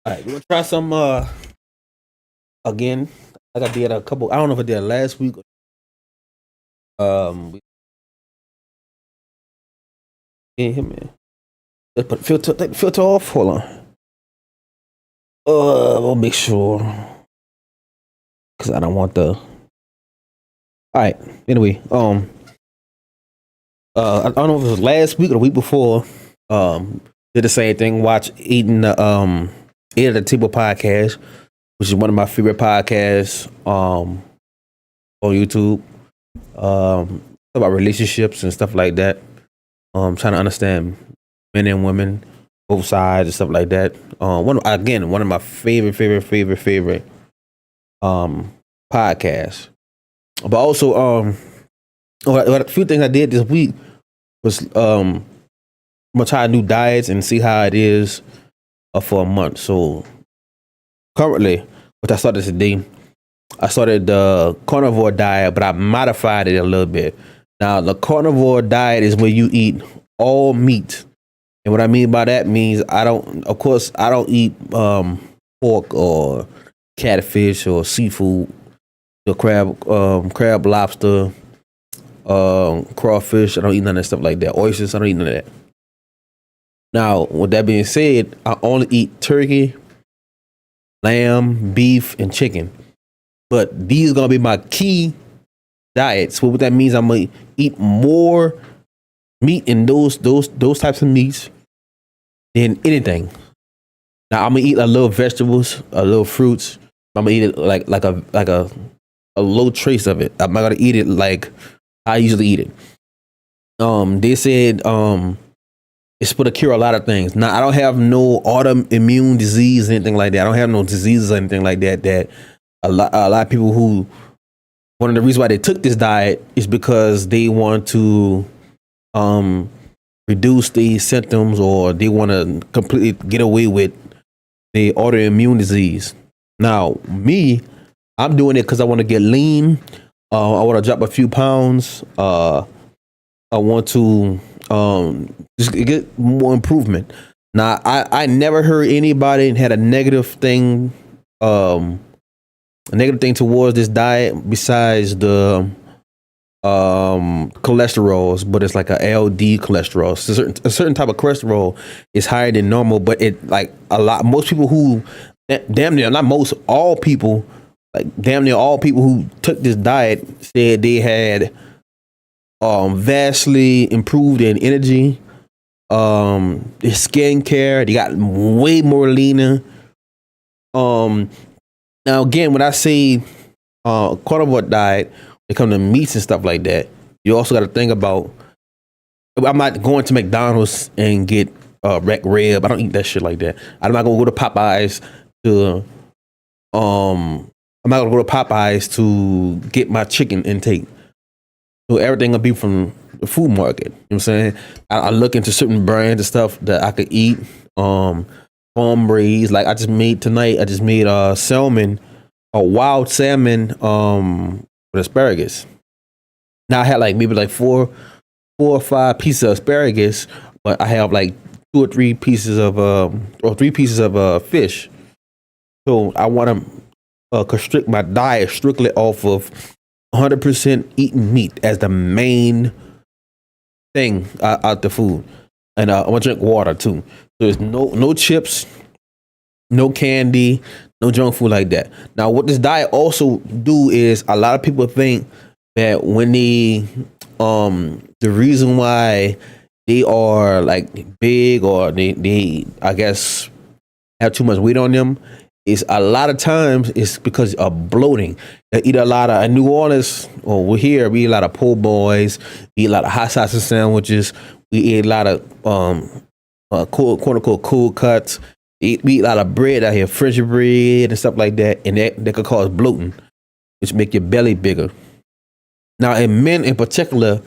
All right, we're gonna try some again. Like I did a couple. I don't know if I did it last week. We can't hear me. Let's put the filter. Take the filter off. Hold on. We'll make sure because I don't want the. All right. Anyway, I don't know if it was last week or the week before. Did the same thing. Watch eating the Eat at the Table podcast, which is one of my favorite podcasts. On YouTube. About relationships and stuff like that. Trying to understand men and women, both sides and stuff like that. One of my favorite podcasts. But also a few things I did this week was I'm gonna try new diets and see how it is for a month. So currently, which I started today, I started the Carnivore Diet, but I modified it a little bit. Now, the Carnivore Diet is where you eat all meat. And what I mean by that means I don't eat pork or catfish or seafood, the crab, lobster, crawfish. I don't eat none of that stuff like that. Oysters, I don't eat none of that. Now, with that being said, I only eat turkey, lamb, beef, and chicken. But these are gonna be my key diet. So what that means, I'm gonna eat more meat in those types of meats than anything. Now I'm gonna eat a little vegetables, a little fruits. I'm gonna eat it like a low trace of it. I'm not gonna eat it like I usually eat it. They said it's supposed to cure a lot of things. Now I don't have no autoimmune disease or anything like that. I don't have no diseases or anything like that. That a lot of people who, one of the reasons why they took this diet is because they want to reduce the symptoms, or they want to completely get away with the autoimmune disease. Now me, I'm doing it because I want to get lean. I want to drop a few pounds. I want to just get more improvement. Now, I never heard anybody had a negative thing towards this diet besides the cholesterols, but it's like a LD cholesterol. So a certain type of cholesterol is higher than normal, but it like most people who damn near all people who took this diet said they had vastly improved in energy, their skin care. They got way more leaner. Now again, when I say carnivore diet, when it comes to meats and stuff like that, you also got to think about, I'm not going to McDonald's and get rack rib. I don't eat that shit like that. I'm not gonna go to Popeyes to get my chicken intake. So everything will be from the food market. You know what I'm saying? I look into certain brands and stuff that I could eat. Farm raised. Like I just made salmon, a wild salmon with asparagus. Now I had maybe 4 or 5 pieces of asparagus, but I have 2 or 3 pieces of 3 pieces of fish. So I want to constrict my diet strictly off of 100% eating meat as the main thing out the food, and I'm gonna drink water too. So there's no chips, no candy, no junk food like that. Now, what this diet also do is, a lot of people think that when the reason why they are big, or they I guess have too much weight on them, is a lot of times it's because of bloating. They eat a lot of, in New Orleans, or we're here, we eat a lot of po' boys, we eat a lot of hot sausage sandwiches, we eat a lot of quote unquote cold cuts, we eat a lot of bread out here, French bread and stuff like that, and that could cause bloating, which make your belly bigger. Now, in men in particular,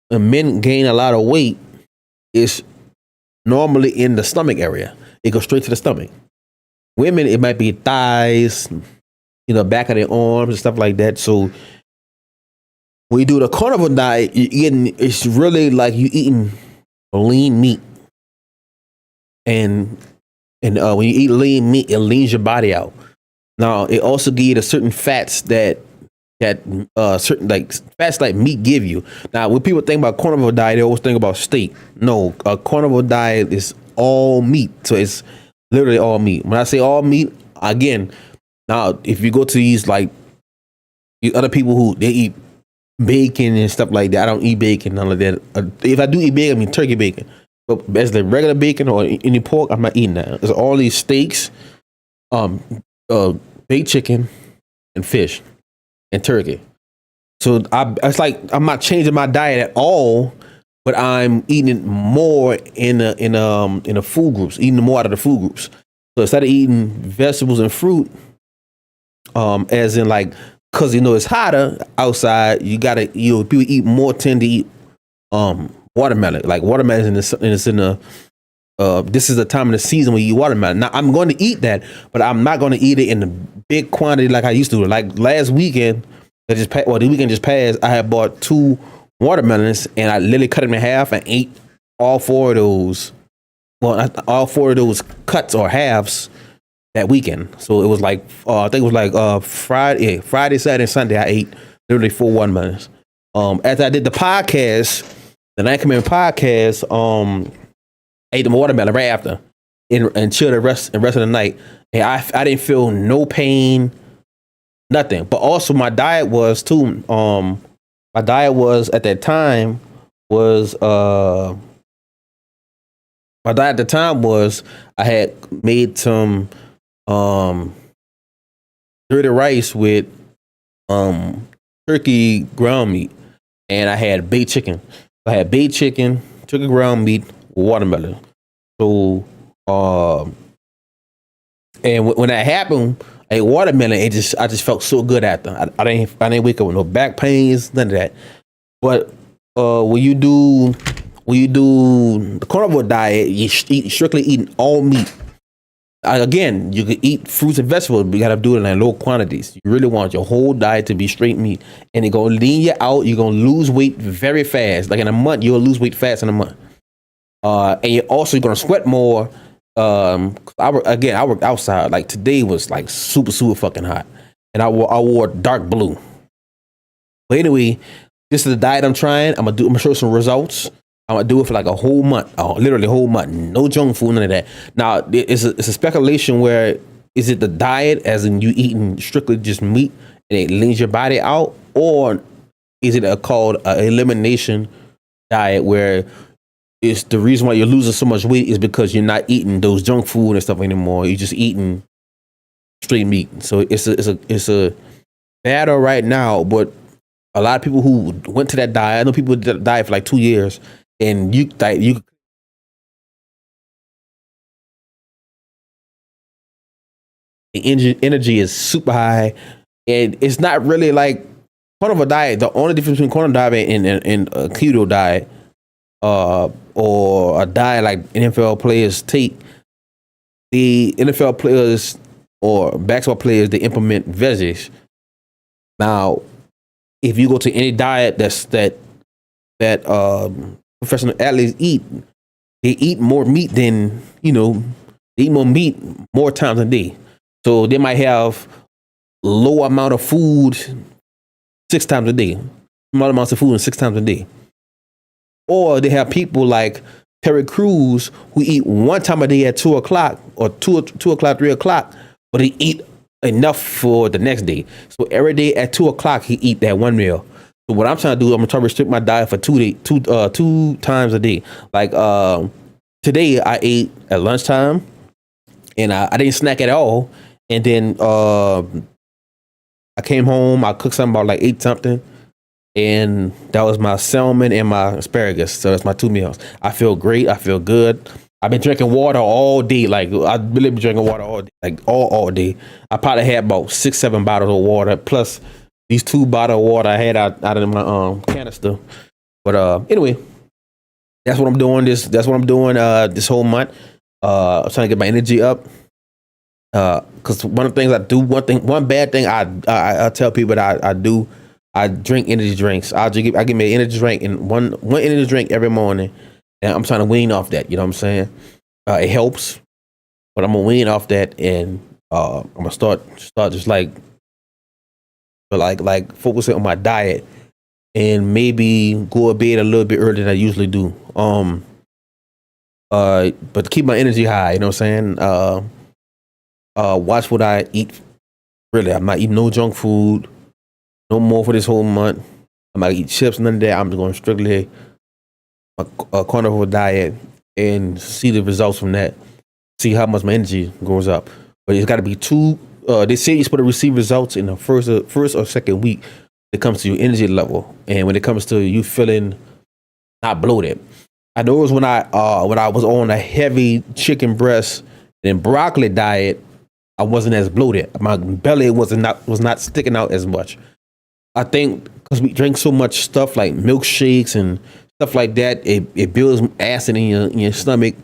when men gain a lot of weight, it's normally in the stomach area. It goes straight to the stomach. Women, it might be thighs, back of their arms and stuff like that. So when you do the carnivore diet, it's really like you eating lean meat, and when you eat lean meat, it leans your body out. Now, it also gives you the certain fats that certain fats like meat give you. Now, when people think about carnivore diet, they always think about steak. No, a carnivore diet is all meat. So it's literally all meat. When I say all meat, again, now if you go to these other people who they eat bacon and stuff like that, I don't eat bacon, none of that. If I do eat bacon, I mean turkey bacon. But as the regular bacon or any pork, I'm not eating that. It's all these steaks, baked chicken, and fish, and turkey. So it's like I'm not changing my diet at all, but I'm eating more in the food groups, eating more out of the food groups. So instead of eating vegetables and fruit, as in because it's hotter outside, people tend to eat watermelon. Like watermelon this is the time of the season when you eat watermelon. Now I'm going to eat that, but I'm not going to eat it in a big quantity like I used to. Like last weekend, the weekend just passed, I had bought 2 watermelons, and I literally cut them in half and ate all 4 of those. Well, all 4 of those cuts or halves that weekend. So it was I think it was Friday, Saturday, Sunday. I ate literally 4 watermelons. After I did the podcast, the 9 Commandment podcast, I ate the watermelon right after, and chilled the rest of the night. And I didn't feel no pain, nothing. But also my diet was too. My diet was at that time was my diet at the time was I had made some um dirty rice with um turkey ground meat, and I had baked chicken. I had baked chicken, turkey ground meat, watermelon. So um and when that happened, a watermelon, I just felt so good after. I didn't wake up with no back pains, none of that. But when you do the carnivore diet, you strictly eating all meat. Again, you can eat fruits and vegetables, but you gotta do it in low quantities. You really want your whole diet to be straight meat, and it's gonna lean you out. You're gonna lose weight very fast. Like in a month, you'll lose weight fast in a month. And you're also gonna sweat more. I worked outside. Like today was like super fucking hot, and I wore dark blue. But anyway, this is the diet I'm trying. I'm gonna show some results. I'm gonna do it for like a whole month, literally a whole month. No junk food, none of that. Now it's a speculation where is it the diet, as in you eating strictly just meat and it leans your body out, or is it called a elimination diet where it's the reason why you're losing so much weight is because you're not eating those junk food and stuff anymore. You're just eating straight meat. So it's a battle right now, but a lot of people who went to that diet, I know people that died for like 2 years, and you the energy is super high, and it's not really like carnivore diet. The only difference between carnivore diet and a keto diet, or a diet like NFL players take, the NFL players or basketball players, they implement veggies. Now, if you go to any diet that professional athletes eat, they eat more meat than they eat more meat more times a day. So they might have low amount of food 6 times a day, small amounts of food 6 times a day. Or they have people like Terry Crews who eat 1 time a day at 2 o'clock or 2 o'clock, 3 o'clock, but they eat enough for the next day. So every day at 2 o'clock, he eat that one meal. So what I'm trying to do, I'm gonna try to restrict my diet for 2 times a day. Like today, I ate at lunchtime, and I didn't snack at all. And then I came home, I cooked something about like 8 something, and that was my salmon and my asparagus. So that's my 2 meals. I feel great. I feel good. I've been drinking water all day. Like I've really been drinking water all day, like all day. I probably had about 6, 7 bottles of water plus these 2 bottles of water I had out of my canister. But anyway, that's what I'm doing. That's what I'm doing this whole month. I'm trying to get my energy up. Because one of the things I do, one bad thing I tell people that I do, I drink energy drinks. I give me an energy drink, and one energy drink every morning, and I'm trying to wean off that. You know what I'm saying? It helps, but I'm gonna wean off that, and I'm gonna start just like focusing on my diet, and maybe go to bed a little bit earlier than I usually do. But to keep my energy high, you know what I'm saying? Watch what I eat. Really, I'm not eating no junk food no more for this whole month. I'm not eating chips, none of that. I'm just going strictly a carnivore diet and see the results from that. See how much my energy goes up. But it's got to be they say you're supposed to receive results in the first or second week when it comes to your energy level, and when it comes to you feeling not bloated. I know it was when I was on a heavy chicken breast and broccoli diet, I wasn't as bloated. My belly was not sticking out as much. I think because we drink so much stuff like milkshakes and stuff like that, it builds acid in your stomach.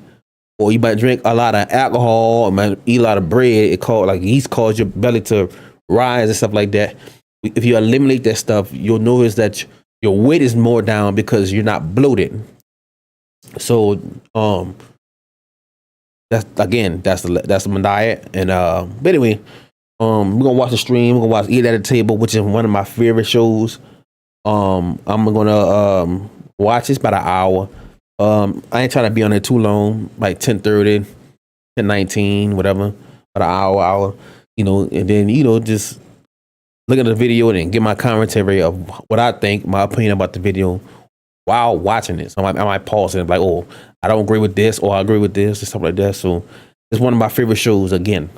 Or you might drink a lot of alcohol, or might eat a lot of bread. Yeast causes your belly to rise and stuff like that. If you eliminate that stuff, you'll notice that your weight is more down because you're not bloated. So that's my diet. And but anyway, we're gonna watch the stream. We're gonna watch Eat at a Table, which is one of my favorite shows. I'm gonna watch. It's about an hour. I ain't trying to be on there too long, like 10:30, 10:19, whatever. About an hour, and then just look at the video and give my commentary of what I think, my opinion about the video while watching it. So I might pause and be like, oh, I don't agree with this, or I agree with this, and stuff like that. So it's one of my favorite shows. Again,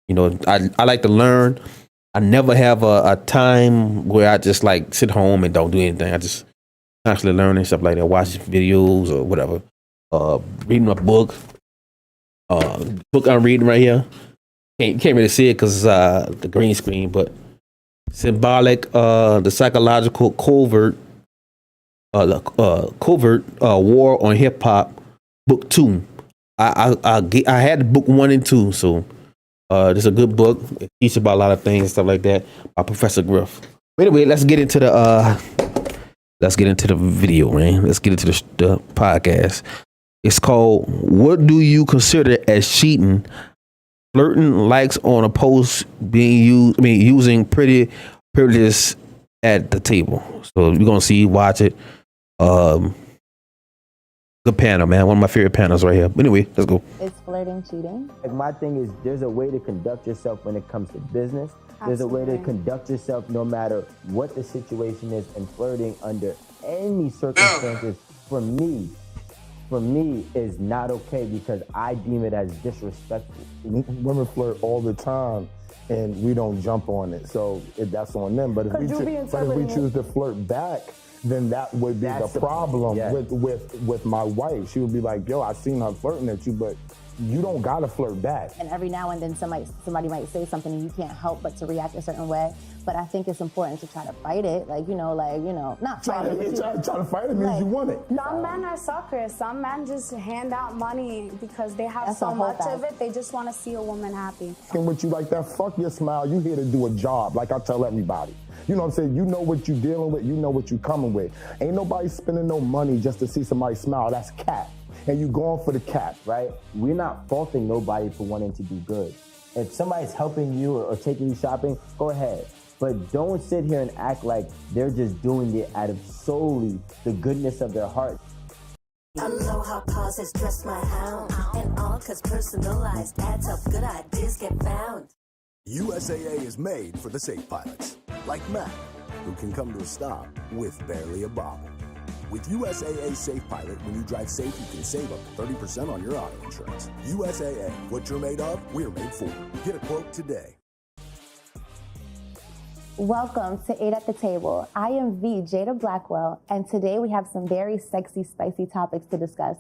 I like to learn. I never have a time where I just like sit home and don't do anything. I just constantly learning stuff like that, watching videos or whatever. Reading a book. Book I'm reading right here. Can't really see it because it's the green screen, but symbolic, the psychological covert war on hip hop, book 2. I had book 1 and 2, so this is a good book. It teaches about a lot of things and stuff like that by Professor Griff. But anyway, let's get into the video, man. Let's get into the podcast. It's called "What Do You Consider as Cheating?" Flirting likes on a post being using pretty privileges at the table. So you're gonna watch it. Good panel, man. One of my favorite panels right here. But anyway, let's go. Is flirting cheating? Like, my thing is, there's a way to conduct yourself when it comes to business. There's a way to conduct yourself no matter what the situation is, and flirting under any circumstances for me is not okay, because I deem it as disrespectful. Women flirt all the time and we don't jump on it, so that's on them. But if we choose to flirt back, then that would be the problem with my wife. She would be like, yo, I seen her flirting at you, but you don't gotta flirt back. And every now and then somebody might say something and you can't help but to react a certain way. But I think it's important to try to fight it. Like, not fight it. Try to fight it means you want it. Some men are suckers. Some men just hand out money because they have so much of it. They just want to see a woman happy. And with you like that, fuck your smile. You here to do a job, like I tell everybody. You know what I'm saying? You know what you dealing with. You know what you coming with. Ain't nobody spending no money just to see somebody smile. That's cap. And you going for the cap, right? We're not faulting nobody for wanting to do good. If somebody's helping you or taking you shopping, go ahead. But don't sit here and act like they're just doing it out of solely the goodness of their heart. Aloha Paws has dressed my hound, and all 'cause personalized ads help good ideas get found. USAA is made for the safe pilots, like Matt, who can come to a stop with barely a bobble. With USAA Safe Pilot, when you drive safe, you can save up to 30% on your auto insurance. USAA, what you're made of, we're made for. Get a quote today. Welcome to 8 at the Table. I am V. Jada Blackwell, and today we have some very sexy, spicy topics to discuss.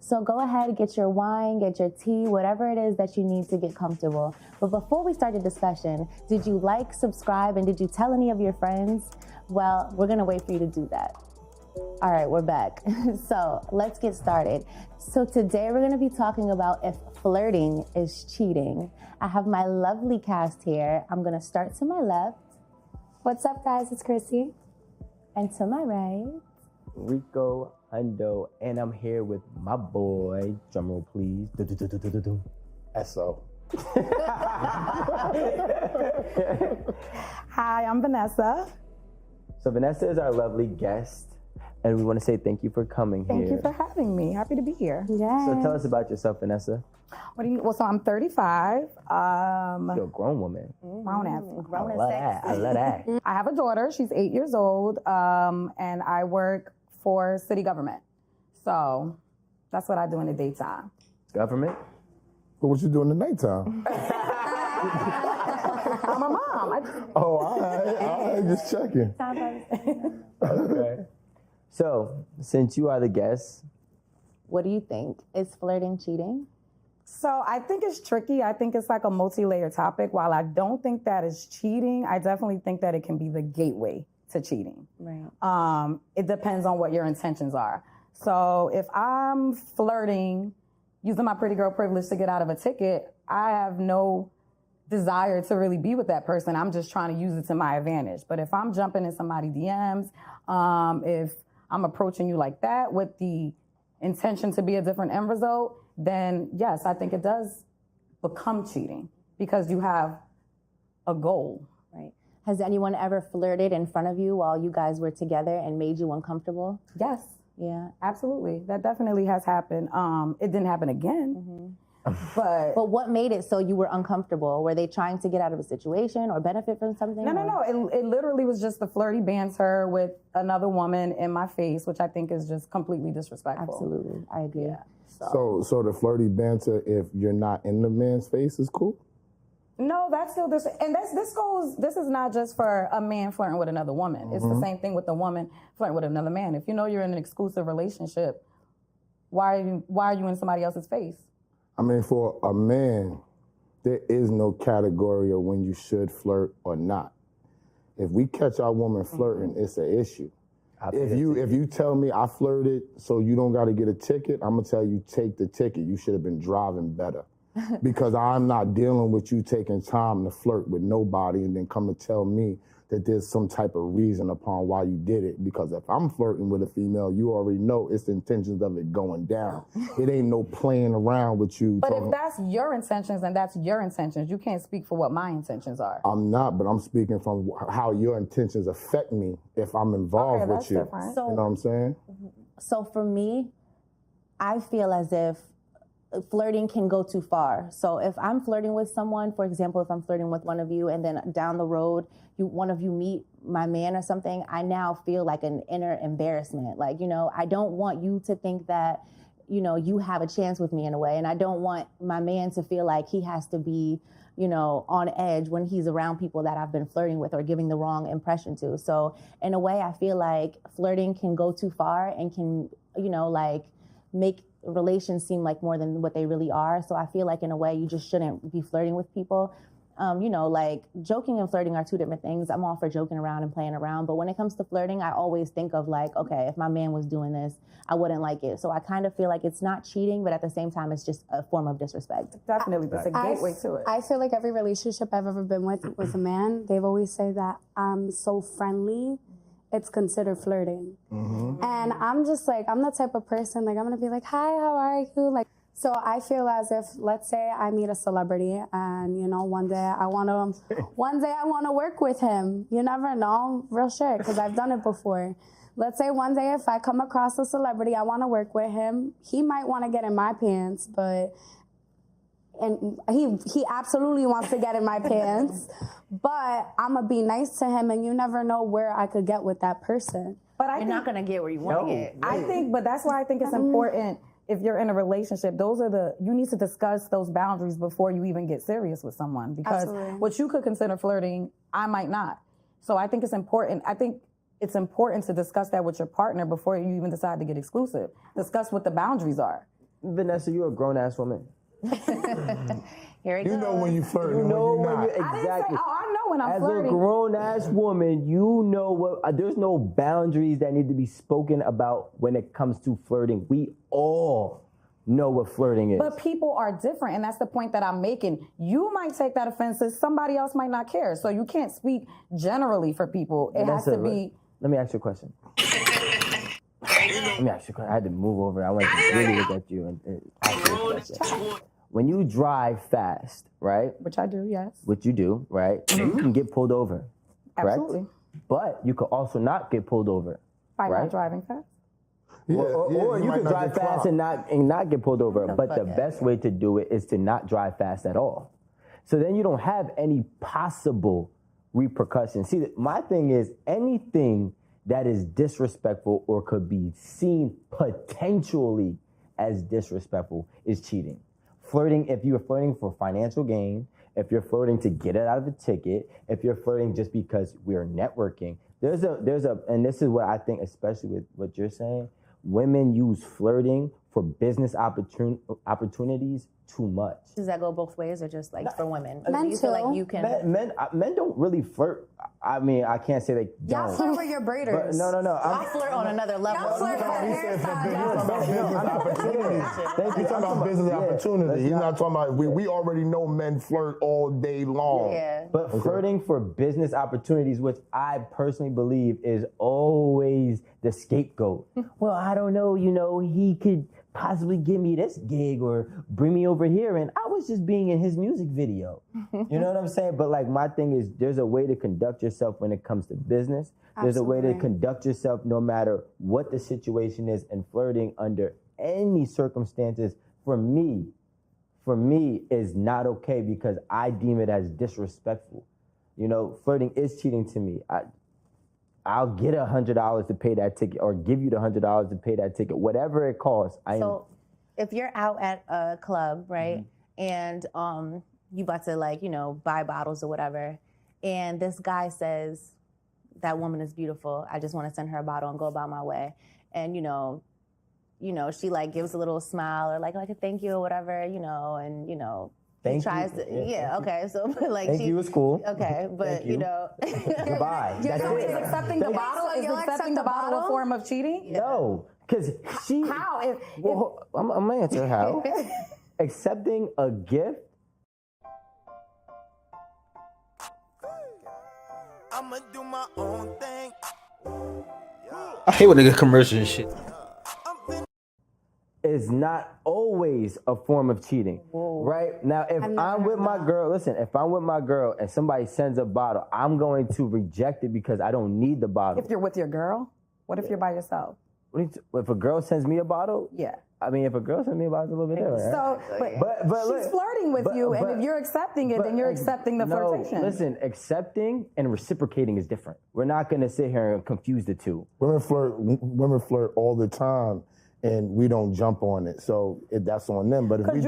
So go ahead, get your wine, get your tea, whatever it is that you need to get comfortable. But before we start the discussion, did you like, subscribe, and did you tell any of your friends? Well, we're gonna wait for you to do that. All right, we're back. So let's get started. So today we're gonna be talking about if flirting is cheating. I have my lovely cast here. I'm gonna start to my left. What's up, guys? It's Chrissy. And to my right. Rico Hundo, and I'm here with my boy, drumroll please. S.O. Hi, I'm Vanessa. So Vanessa is our lovely guest, and we want to say thank you for coming here. Thank you for having me. Happy to be here. Yeah. So tell us about yourself, Vanessa. So I'm 35. You're a grown woman. Grown I love that. I have a daughter. She's 8 years old, and I work for city government. So that's what I do in the daytime. Government? But what you do in the nighttime? I'm a mom. All right, just checking. Okay. So, since you are the guest, What do you think? Is flirting cheating? So I think it's tricky. I think it's like a multi-layered topic. While I don't think that is cheating, I definitely think that it can be the gateway to cheating. Right. It depends on what your intentions are. So if I'm flirting, using my pretty girl privilege to get out of a ticket, I have no desire to really be with that person. I'm just trying to use it to my advantage. But if I'm jumping in somebody's DMs, if I'm approaching you like that with the intention to be a different end result, then yes, I think it does become cheating because you have a goal. Right. Has anyone ever flirted in front of you while you guys were together and made you uncomfortable? Yes. Yeah. Absolutely. That definitely has happened. It didn't happen again. But what made it so you were uncomfortable? Were they trying to get out of a situation or benefit from something? No. It literally was just the flirty banter with another woman in my face, which I think is just completely disrespectful. Absolutely, I agree. Yeah. So the flirty banter, if you're not in the man's face, is cool? No, that's still this, and this is not just for a man flirting with another woman. It's the same thing with a woman flirting with another man. If you know you're in an exclusive relationship, why are you in somebody else's face? I mean, for a man, there is no category of when you should flirt or not. If we catch our woman flirting, it's an issue. If you tell me I flirted so you don't got to get a ticket, I'm going to tell you take the ticket. You should have been driving better. Because I'm not dealing with you taking time to flirt with nobody and then come and tell me that there's some type of reason upon why you did it. Because if I'm flirting with a female, you already know it's the intentions of it going down. It ain't no playing around with you. But if that's your intentions, then that's your intentions. You can't speak for what my intentions are. I'm not, but I'm speaking from how your intentions affect me if I'm involved with you. Different. So, you know what I'm saying? So for me, I feel as if flirting can go too far. So if I'm flirting with someone, for example, if I'm flirting with one of you and then down the road, one of you meet my man or something, I now feel like an inner embarrassment. Like, I don't want you to think that, you have a chance with me in a way. And I don't want my man to feel like he has to be, on edge when he's around people that I've been flirting with or giving the wrong impression to. So in a way, I feel like flirting can go too far and can, make relations seem like more than what they really are. So I feel like in a way you just shouldn't be flirting with people. Joking and flirting are two different things. I'm all for joking around and playing around, but when it comes to flirting, I always think of like, okay, if my man was doing this, I wouldn't like it. So I kind of feel like it's not cheating, but at the same time, it's just a form of disrespect. Definitely, it's a gateway to it. I feel like every relationship I've ever been with a man, they've always said that I'm so friendly, it's considered flirting. And I'm just like, I'm the type of person, like, I'm gonna be like, hi, how are you? Like, so I feel as if, let's say I meet a celebrity and, one day I wanna work with him. You never know, real shit, because I've done it before. Let's say one day if I come across a celebrity, I wanna work with him. He might wanna get in my pants, and he absolutely wants to get in my pants, but I'm gonna be nice to him, and you never know where I could get with that person. But You're not gonna get where you want to get. I think, but that's why I think it's important if you're in a relationship. You need to discuss those boundaries before you even get serious with someone, because what you could consider flirting, I might not. So I think it's important. I think it's important to discuss that with your partner before you even decide to get exclusive. Discuss what the boundaries are. Vanessa, you're a grown-ass woman. Here it goes. You know when you flirt and when you're not. Exactly. I know when I'm flirting. As a grown-ass woman, you know what? There's no boundaries that need to be spoken about when it comes to flirting. We all know what flirting is. But people are different, and that's the point that I'm making. You might take that offensive. Somebody else might not care. So you can't speak generally for people. It has to be... Let me ask you a question. Let me ask you a question. I had to move over. I wanted to really look at you and ask you a question. When you drive fast, right? Which I do, yes. Which you do, right? You can get pulled over, correct? Absolutely. But you could also not get pulled over, By right? not driving fast? Or you can drive fast and not get pulled over. But the best way to do it is to not drive fast at all. So then you don't have any possible repercussions. See, my thing is anything that is disrespectful or could be seen potentially as disrespectful is cheating. Flirting, if you're flirting for financial gain, if you're flirting to get it out of a ticket, if you're flirting just because we're networking, and this is what I think, especially with what you're saying, women use flirting for business opportunities too much. Does that go both ways or just like for women? Men Do you feel like you can... Men don't really flirt. I mean, I can't say they don't. Y'all flirt with your braiders. No. I flirt on another level. Y'all flirt with He's talking about business opportunity. He's not talking about, we already know men flirt all day long. Yeah. But flirting for business opportunities, which I personally believe is always the scapegoat. Well, I don't know, he could possibly give me this gig or bring me over here, and I was just being in his music video. You know what I'm saying? But like, my thing is, there's a way to conduct yourself when it comes to business. There's a way to conduct yourself no matter what the situation is, and flirting under any circumstances, for me, for me, is not okay because I deem it as disrespectful. You know, flirting is cheating to me. I'll get $100 to pay that ticket, or give you the $100 to pay that ticket, whatever it costs. If you're out at a club, right, and you about to, like, you know, buy bottles or whatever, and this guy says, that woman is beautiful, I just want to send her a bottle and go about my way, and you know, she like gives a little smile or like a thank you or whatever, you know, and you know, he tries to, okay, so but like thank you is cool. Okay, but you know, goodbye. That's it. Is accepting the bottle? Is accepting the bottle a form of cheating? No, because she. How? I'm gonna answer how. Accepting a gift. I'ma do my own thing. I hate when they get commercial and shit. Is not always a form of cheating. Whoa. Right? Now, if I'm with my girl, listen, if I'm with my girl and somebody sends a bottle, I'm going to reject it because I don't need the bottle. If you're with your girl? What if you're by yourself? If a girl sends me a bottle? Yeah. I mean, if a girl sends me a bottle, it's a little bit different. So, but she's flirting with you, and if you're accepting it, then you're accepting the flirtation. Listen, accepting and reciprocating is different. We're not going to sit here and confuse the two. Women flirt all the time, and we don't jump on it. So that's on them. But if we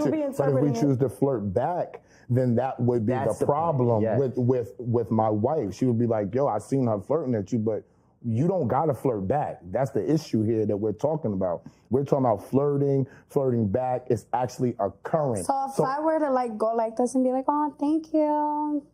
choose to flirt back, then that would be the problem with my wife. She would be like, yo, I seen her flirting at you, but you don't gotta flirt back. That's the issue here that we're talking about. We're talking about flirting back is actually occurring. So if I were to like go like this and be like, oh, thank you,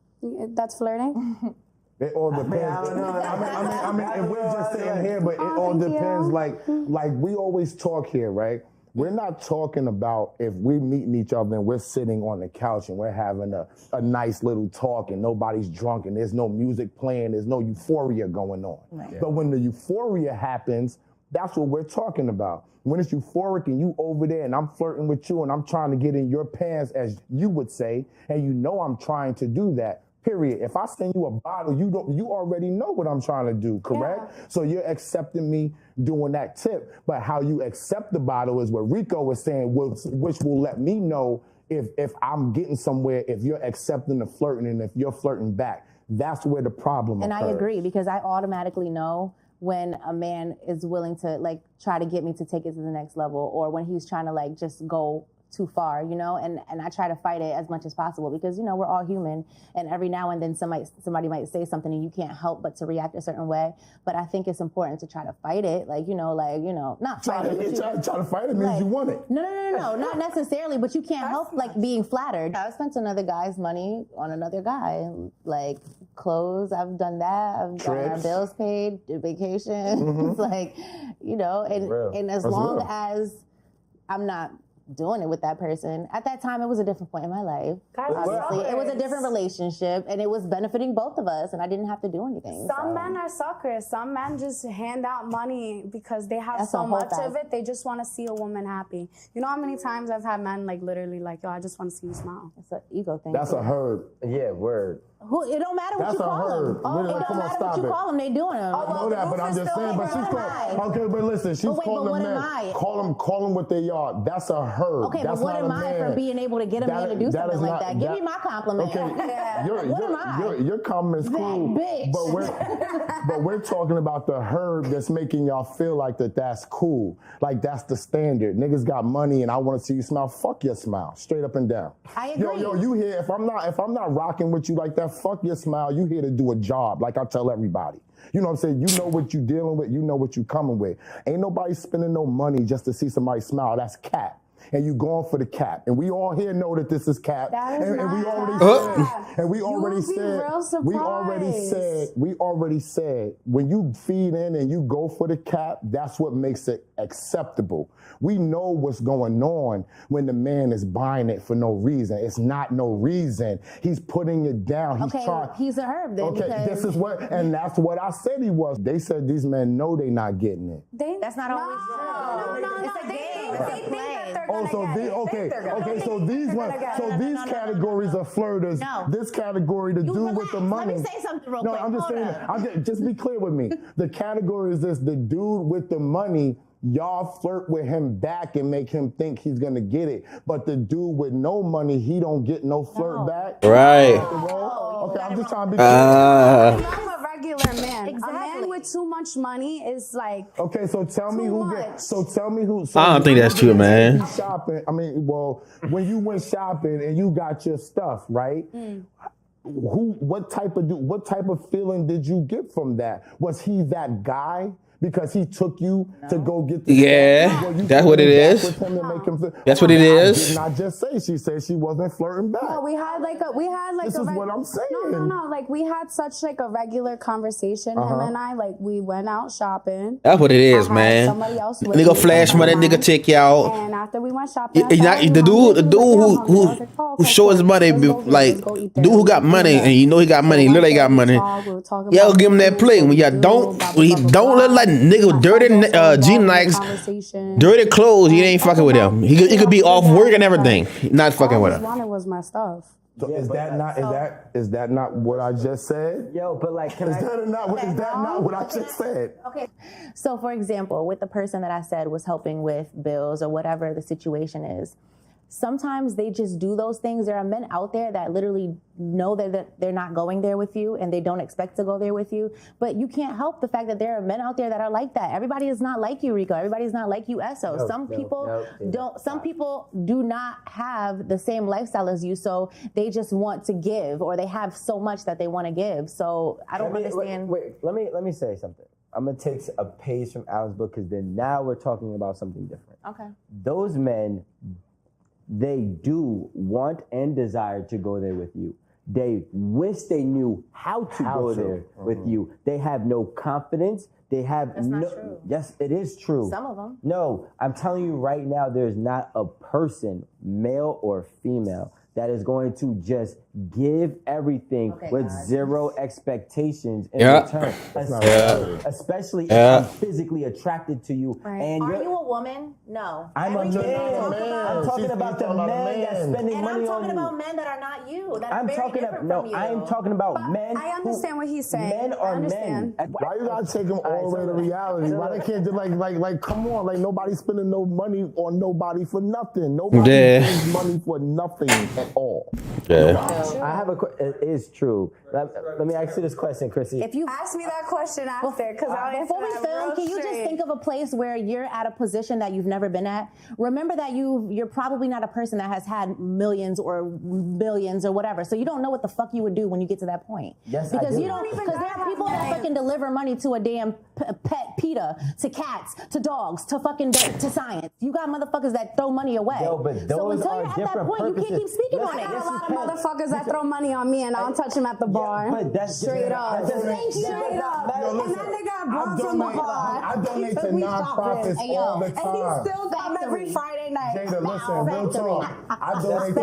that's flirting? It all depends. I mean, if we're just sitting here, but it all depends. Like we always talk here, right? We're not talking about if we're meeting each other and we're sitting on the couch and we're having a nice little talk and nobody's drunk and there's no music playing, there's no euphoria going on. Right. Yeah. But when the euphoria happens, that's what we're talking about. When it's euphoric and you over there and I'm flirting with you and I'm trying to get in your pants, as you would say, and you know I'm trying to do that. Period. If I send you a bottle, you already know what I'm trying to do, correct? Yeah. So you're accepting me doing that tip. But how you accept the bottle is what Rico was saying, which will let me know if I'm getting somewhere, if you're accepting the flirting and if you're flirting back. That's where the problem occurs. And I agree, because I automatically know when a man is willing to like try to get me to take it to the next level, or when he's trying to like just go too far, you know, and I try to fight it as much as possible, because, you know, we're all human, and every now and then somebody might say something and you can't help but to react a certain way. But I think it's important to try to fight it, not fight it. Try to fight it means like, you want it. No, not necessarily, but you can't help like being flattered. I've spent another guy's money on another guy, like clothes. I've done that. I've gotten our bills paid, vacation. It's like, you know, and as long as I'm not doing it with that person. At that time, it was a different point in my life. Obviously, it was a different relationship, and it was benefiting both of us, and I didn't have to do anything. Some men are suckers. Some men just hand out money because they have so much of it. They just want to see a woman happy. You know how many times I've had men like literally like, yo, I just want to see you smile. It's an ego thing. That's a herd. Yeah, word. It don't matter what you call them. It don't matter what you call them. They doing it. I know that, but I'm just saying. But she's calling. Okay, but listen, she's calling them men. Call them what they are. That's a herd. Okay, that's but what am I for being able to get a man to do something like that? Give me my compliment. Okay, what am I? Your compliment's cool. Bitch. But we're talking about the herd that's making y'all feel like that's cool. Like that's the standard. Niggas got money and I want to see you smile. Fuck your smile, straight up and down. I agree. Yo, you here? If I'm not rocking with you like that, fuck your smile. You here to do a job, like I tell everybody. You know what I'm saying? You know what you dealing with. You know what you coming with. Ain't nobody spending no money just to see somebody smile. That's cap. And you going for the cap. And we all here know that this is cap. And we already said, when you feed in and you go for the cap, that's what makes it acceptable. We know what's going on when the man is buying it for no reason. It's not no reason. He's putting it down. He's a herb then. Okay, this is what, and that's what I said he was. They said these men know they not getting it. That's not always true. No. It's a game. So these categories of flirters, this category, the dude with the money. Let me say something real quick. I'm just saying, just be clear with me. The category is this: the dude with the money y'all flirt with him back and make him think he's gonna get it. But the dude with no money, he don't get no flirt back. Right. Okay, I'm just trying to be I'm a regular man. Exactly. A man with too much money is like okay, so tell me who gets. So tell me who. I don't think that's true, man. Shopping. I mean, well, when you went shopping and you got your stuff, right? What type of feeling did you get from that? Was he that guy? Because he took you to go get the that's what it is. That's what it is. I did not just say. She said she wasn't flirting back. No, we had like this is what I'm saying. No. Like we had such like a regular conversation. Him and I, like we went out shopping. That's what it is, man. Somebody else with nigga flash money, nigga take you out. And after we went shopping, the dude who show his money, like dude who got money and you know he got money, literally got money. Y'all give him that plate. When y'all don't look like nigga with dirty jean nikes, dirty clothes, you ain't fucking with him. He could be off work and everything. Not fucking with him. All I wanted was my stuff. So is that not what I just said? Yo, but like, is that not what I just said? Okay. So for example, with the person that I said was helping with bills or whatever the situation is, sometimes they just do those things. There are men out there that literally know that they're not going there with you and they don't expect to go there with you. But you can't help the fact that there are men out there that are like that. Everybody is not like you, Rico. Everybody is not like you, Esso. Some people do not have the same lifestyle as you, so they just want to give, or they have so much that they want to give. So I don't understand. Wait, let me say something. I'm gonna take a page from Alan's book, because then now we're talking about something different. Okay. Those men, they do want and desire to go there with you. They wish they knew how to go there with you. They have no confidence. They have That's not true. Yes, it is true. Some of them. No, I'm telling you right now, there's not a person, male or female, that is going to just give everything with zero expectations in return. Especially if I'm physically attracted to you. Right. And are you a woman? No. I'm a man. I'm talking about the men that's spending money on you. I'm talking about men that are not you. That I'm talking about men. I understand what he's saying. Men are men. Why you gotta take them all the way to reality? Why they can't just like come on, like nobody's spending no money on nobody for nothing. Nobody spends money for nothing at all. I have it is true. Let me ask you this question, Chrissy. If you ask me that question after, because before we film, can you just think of a place where you're at a position that you've never been at? Remember that you're probably not a person that has had millions or billions or whatever, so you don't know what the fuck you would do when you get to that point. Yes, because I do. you don't even. Because there are people that fucking deliver money to a damn pet PETA, to cats, to dogs, to fucking dirt, to science. You got motherfuckers that throw money away. Yo, but those so until are you're at that different point, purposes. you can't keep speaking on it. I got a lot of motherfuckers that throw money on me and I don't touch them at the bar. But that's straight up. Straight up. And that nigga brought from the bar. I donate to nonprofits all the time. And he still come every Friday night. Jada, listen, real talk. I donate to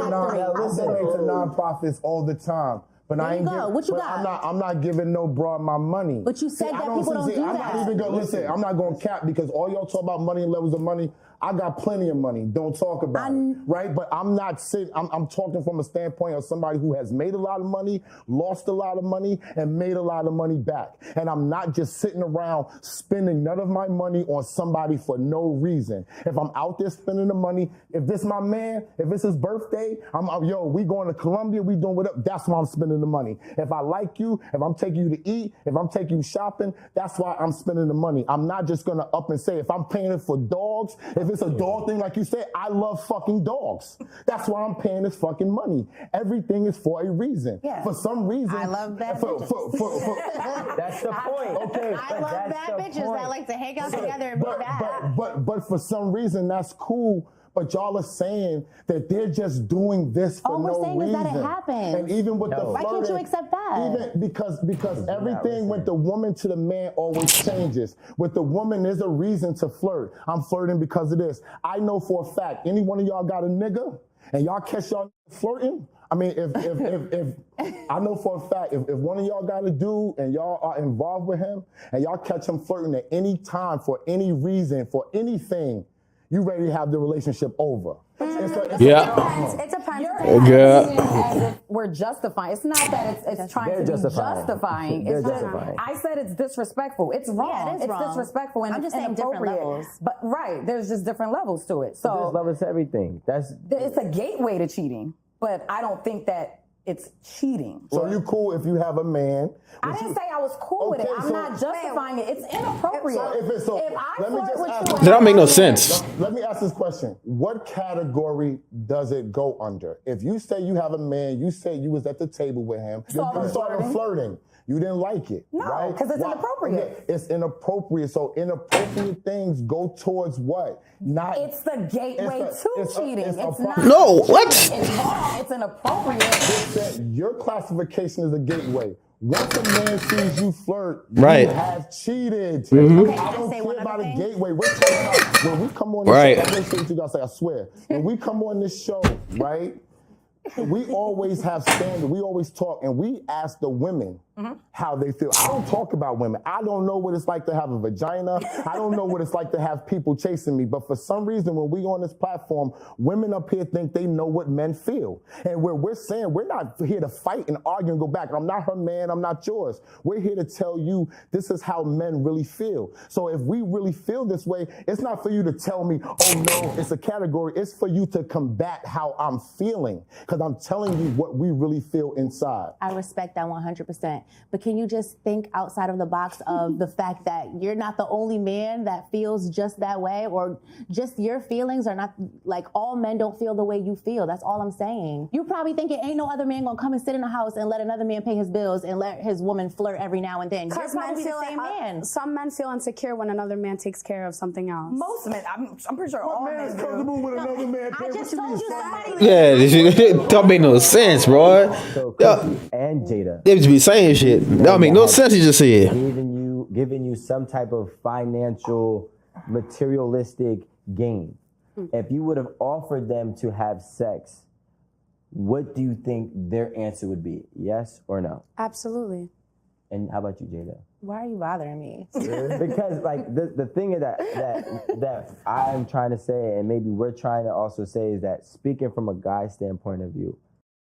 nonprofits all the time. But I ain't what you got? I'm not giving no broad my money. But you said that people don't do that. I'm not even gonna listen. I'm not gonna cap, because all y'all talk about money and levels of money. I got plenty of money. Don't talk about it, right? But I'm not sitting. I'm talking from a standpoint of somebody who has made a lot of money, lost a lot of money, and made a lot of money back. And I'm not just sitting around spending none of my money on somebody for no reason. If I'm out there spending the money, if this my man, if it's his birthday, we going to Colombia, we doing whatever. That's why I'm spending the money. If I like you, if I'm taking you to eat, if I'm taking you shopping, that's why I'm spending the money. I'm not just gonna up and say, if I'm paying it for dogs, if it's a dog thing, like you said, I love fucking dogs. That's why I'm paying this fucking money. Everything is for a reason. Yeah. For some reason. I love bad bitches. That's the point. Okay. I love bad bitches that like to hang out together and be bad. But for some reason, that's cool. But y'all are saying that they're just doing this for no reason. All we're saying is that it happens. And even with the flirting, why can't you accept that? Even because everything with the woman to the man always changes. With the woman, there's a reason to flirt. I'm flirting because of this. I know for a fact, any one of y'all got a nigga and y'all catch y'all flirting. I mean, if I know for a fact, if one of y'all got a dude and y'all are involved with him and y'all catch him flirting at any time for any reason, for anything, you ready to have the relationship over. It depends trying to acting as if we're justifying. It's not that it's trying to be justifying. They're It's just, justifying. I said it's disrespectful. It's wrong. Yeah, it is it's wrong. disrespectful and I'm it's just saying different inappropriate. levels. But right, there's just different levels to it. There's So levels to everything. it's a gateway to cheating, but I don't think that it's cheating. So you cool if you have a man? I didn't say I was cool with it. I'm not justifying it. It's inappropriate. If I flirt with you, that don't make no sense. Let me ask this question. What category does it go under? If you say you have a man, you say you was at the table with him, So you started flirting. You didn't like it, No, right? 'cause it's Why? inappropriate. Yeah, it's inappropriate. So inappropriate things go towards what? Not. it's the gateway to cheating. It's not. No, what? It's wrong. It's inappropriate. Your classification is a gateway. Once a man sees you flirt, Right. you have cheated. Okay, I can I don't say care one about other a thing? gateway. We're talking about when we come on this Right. show. I'm gonna say what you guys say, I swear. When we come on this show, right? We always have standard. We always talk, and we ask the women how they feel. I don't talk about women. I don't know what it's like to have a vagina. I don't know what it's like to have people chasing me. But for some reason, when we on this platform, women up here think they know what men feel. And we're saying we're not here to fight and argue and go back. I'm not her man. I'm not yours. We're here to tell you this is how men really feel. So if we really feel this way, it's not for you to tell me, oh no, it's a category. It's for you to combat how I'm feeling. Because I'm telling you what we really feel inside. I respect that 100%. But can you just think outside of the box of the fact that you're not the only man that feels just that way, or just your feelings are not, like, all men don't feel the way you feel. That's all I'm saying. You probably think it ain't no other man gonna come and sit in the house and let another man pay his bills and let his woman flirt every now and then. You're Because men probably feel the same man. some men feel insecure when another man takes care of something else. Most men, I'm pretty sure all men Man's do. comfortable with another man. I What just you told mean, you son? somebody. Yeah, don't make no sense, bro. So Yeah. Cookie and Jada They just be saying shit. That don't make no sense. You just said. giving you some type of financial, materialistic gain. If you would have offered them to have sex, what do you think their answer would be? Yes or no? Absolutely. And how about you, Jada? Why are you bothering me? Because like the thing is that I'm trying to say, and maybe we're trying to also say, is that speaking from a guy's standpoint of view.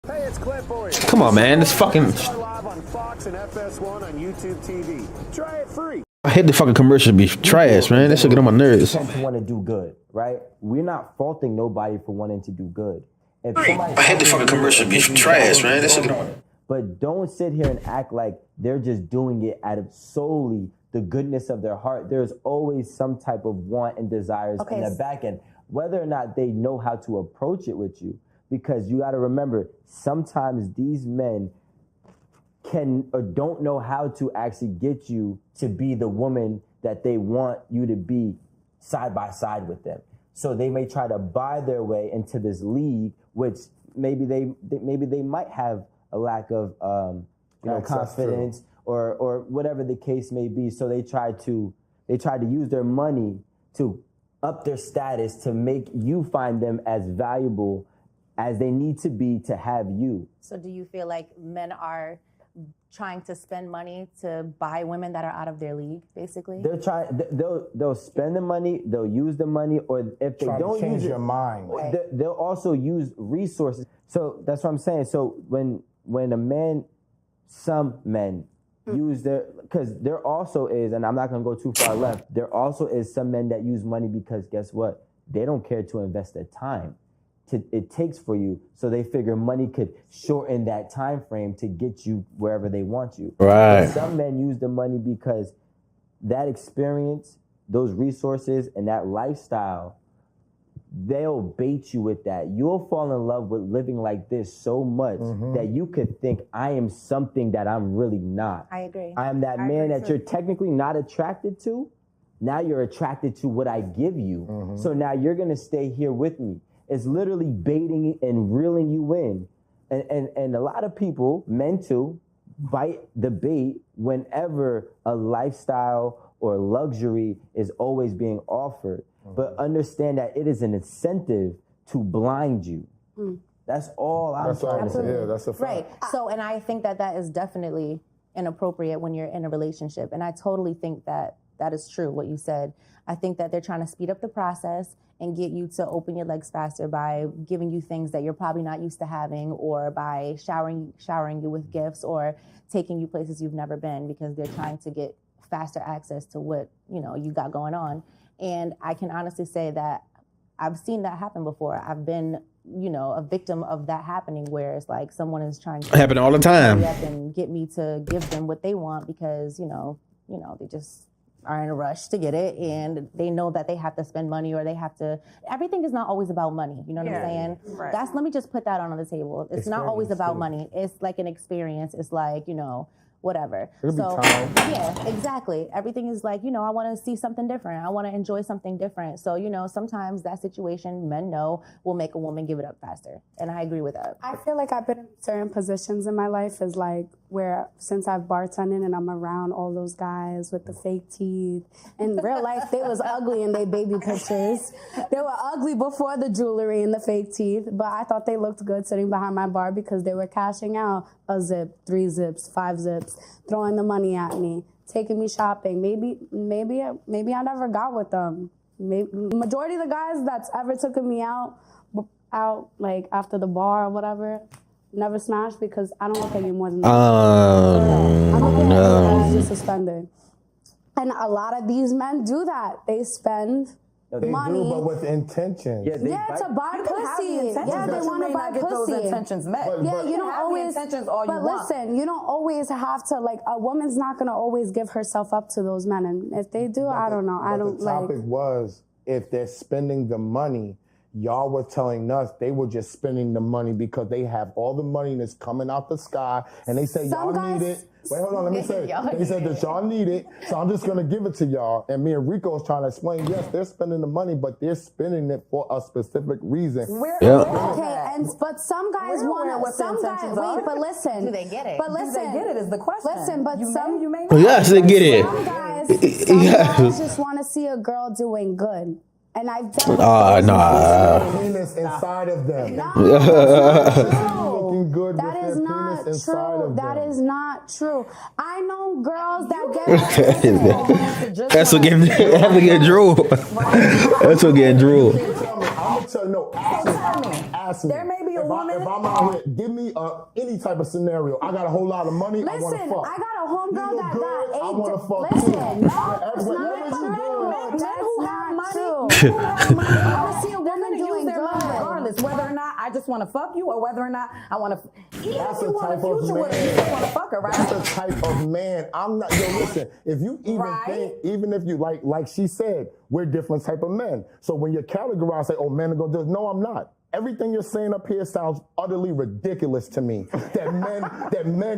Hey, it's Clint for you. Come on, man. This fucking. Live on Fox and FS1 on YouTube TV. Try it free. I hate the fucking commercial be trash, man. That shit get on my nerves. Tend to want to do good, right? We're not faulting nobody for wanting to do good. If somebody I hate the fucking commercial be trash, man. That shit get on. But don't sit here and act like they're just doing it out of solely the goodness of their heart. There's always some type of want and desires in the back end, whether or not they know how to approach it with you. Because you got to remember, sometimes these men can or don't know how to actually get you to be the woman that they want you to be side by side with them. So they may try to buy their way into this league, which maybe they might have a lack of confidence or whatever the case may be. So they try to use their money to up their status to make you find them as valuable as they need to be to have you. So do you feel like men are trying to spend money to buy women that are out of their league, basically? They're trying. They'll spend the money. They'll use the money, or if they don't change use it, your mind. they'll also use resources. So that's what I'm saying. So when a man, some men use because there also is, and I'm not gonna go too far left. There also is some men that use money because guess what? They don't care to invest their time. It takes for you, so they figure money could shorten that time frame to get you wherever they want you. Right. But some men use the money because that experience, those resources, and that lifestyle, they'll bait you with that. You'll fall in love with living like this so much that you could think, I am something that I'm really not. I agree. I am that man that you're technically not attracted to. Now you're attracted to what I give you. So now you're going to stay here with me. It's literally baiting and reeling you in. And a lot of people, men too, bite the bait whenever a lifestyle or luxury is always being offered. But understand that it is an incentive to blind you. That's all I'm trying to say. Yeah, that's a fact. Right. So, and I think that is definitely inappropriate when you're in a relationship. And I totally think that that is true, what you said. I think that they're trying to speed up the process and get you to open your legs faster by giving you things that you're probably not used to having, or by showering you with gifts, or taking you places you've never been, because they're trying to get faster access to what, you know, you got going on. And I can honestly say that I've seen that happen before. I've been, you know, a victim of that happening, where it's like someone is trying to happen all the time and get me to give them what they want, because, you know, they just are in a rush to get it, and they know that they have to spend money, or they have to. Everything is not always about money. You know what I'm saying? Right. Let me just put that on the table. It's not always about money. It's like an experience. It's like, you know, whatever. So yeah, exactly. Everything is like, you know, I want to see something different. I want to enjoy something different. So, you know, sometimes that situation, men know, will make a woman give it up faster. And I agree with that. I feel like I've been in certain positions in my life, is like where since I've bartended and I'm around all those guys with the fake teeth. In real life, they was ugly in their baby pictures. They were ugly before the jewelry and the fake teeth, but I thought they looked good sitting behind my bar because they were cashing out a zip, 3 zips, 5 zips, throwing the money at me, taking me shopping. Maybe I never got with them. Majority of the guys that's ever taken me out like after the bar or whatever, never smashed, because I don't look at you more than that. I don't look at you as just suspended. And a lot of these men do that. They spend money. Do, but with intention. Yeah, to buy pussy. Yeah, they want to buy pussy. Those intentions met. Yeah, you don't always. Intentions all you but want. listen, you don't always have to, like, a woman's not gonna always give herself up to those men, and if they do, I don't know. I don't the like. The topic was, if they're spending the money, y'all were telling us they were just spending the money because they have all the money that's coming out the sky, and they say y'all need it. Wait, hold on, let me say. They said that y'all need it, so I'm just gonna give it to y'all. And me and Rico's trying to explain, yes, they're spending the money, but they're spending it for a specific reason. Okay, but some guys want to. Some guys wait, but listen. Do they get it? But listen, do they get it is the question. Listen, but you may yes, they get it. Some guys just want to see a girl doing good. And I've done penis inside of them. Looking good with their penis inside of them. That is not true. I know girls that get That's what getting drool. That's what getting drool. I'm gonna tell you, no, ask me. There may be a woman. If I'm out here, give me any type of scenario. I got a whole lot of money. I want to fuck. I got a homegirl that got 8. I want to fuck listen, too. no, that's not true. I would see a woman doing their money good. regardless, whether or not I just want to fuck you, or whether or not I want to. Even That's if you the want a type of future with her, you just want to fuck her, right? That's the type of man. I'm not. Yo, listen. If you even think, even if you like she said, we're different type of men. So when you're categorized, say, oh, men are gonna do this. No, I'm not. Everything you're saying up here sounds utterly ridiculous to me. That men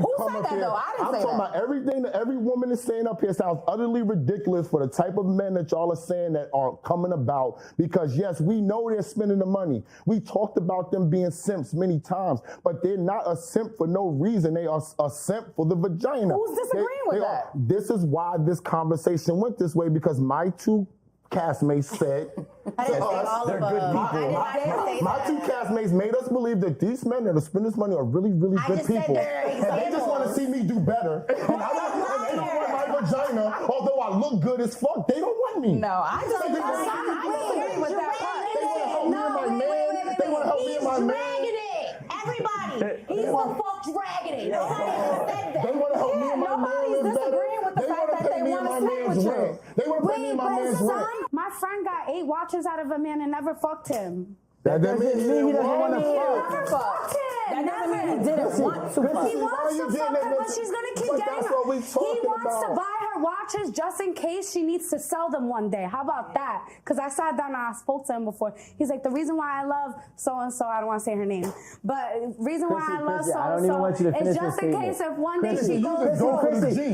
Who come said up that, here. though? I didn't I'm say talking that. about everything that every woman is saying up here sounds utterly ridiculous for the type of men that y'all are saying that are coming about. Because yes, we know they're spending the money. We talked about them being simps many times, but they're not a simp for no reason. They are a simp for the vagina. Who's disagreeing with that? This is why this conversation went this way, because my 2 castmates said they're good people. My 2 castmates made us believe that these men that are spending this money are really, really good people. And they just want to see me do better. And they don't want my vagina, although I look good as fuck. They don't want me. No, I don't agree with that part. They want to help me and my man. Dragging it. Everybody. He's the fuck dragging it. Nobody said that. They want to help me and my man Nobody's live better. disagreeing with the fact that they want to sleep with you. They want to pay me and my man's rent. My friend got 8 watches out of a man and never fucked him. That doesn't mean he doesn't want to fuck. That doesn't mean he didn't want to fuck. He wants to fuck her, but she's going to keep getting That's her. what we He talking wants to about. buy her watches just in case she needs to sell them one day. How about that? Because I sat down and I spoke to him before. He's like, the reason why I love so-and-so, I don't want to say her name, but reason why I love so-and-so is just in case if one day she goes to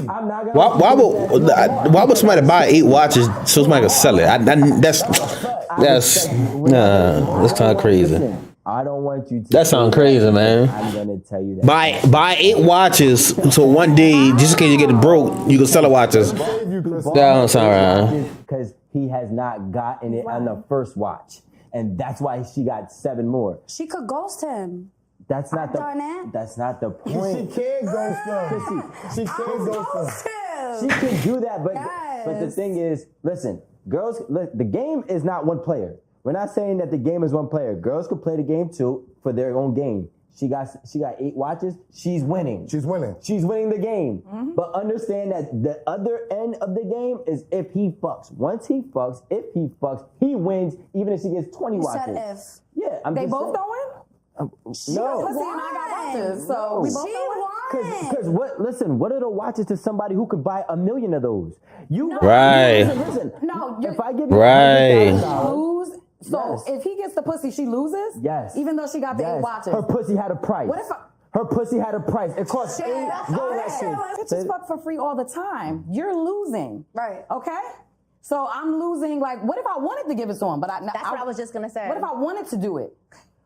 I'm not gonna Why would somebody buy 8 watches so somebody can sell it? That's kind of crazy. I don't want you to. That sounds crazy, man. I'm gonna tell you that. Buy 8 watches so one day, just in case you get broke, you can sell the watches. That don't sound right. Because he has not gotten it on the first watch, and that's why she got 7 more. She could ghost him. That's not Darn it. That's not the point. She can't ghost them. She can't ghost them. She can do that, but the thing is, listen, girls, the game is not one player. We're not saying that the game is one player. Girls could play the game too for their own game. She got 8 watches. She's winning. She's winning. She's winning the game. But understand that the other end of the game is if he fucks. Once he fucks, if he fucks, he wins. Even if she gets 20 watches. You said if. Yeah, They both don't win? No. Pussy and I got watches, so we both don't win. Because what? Listen, what are the watches to somebody who could buy 1 million of those? Right. Listen. No, if I give you Right. lose. So if he gets the pussy, she loses? Yes. Even though she got the 8 watches. Her pussy had a price. What if her pussy had a price? It cost 8 Rolexes. Bitches fuck for free all the time. You're losing. Right. Okay? So I'm losing, like, what if I wanted to give it to him? But That's what I was just going to say. What if I wanted to do it?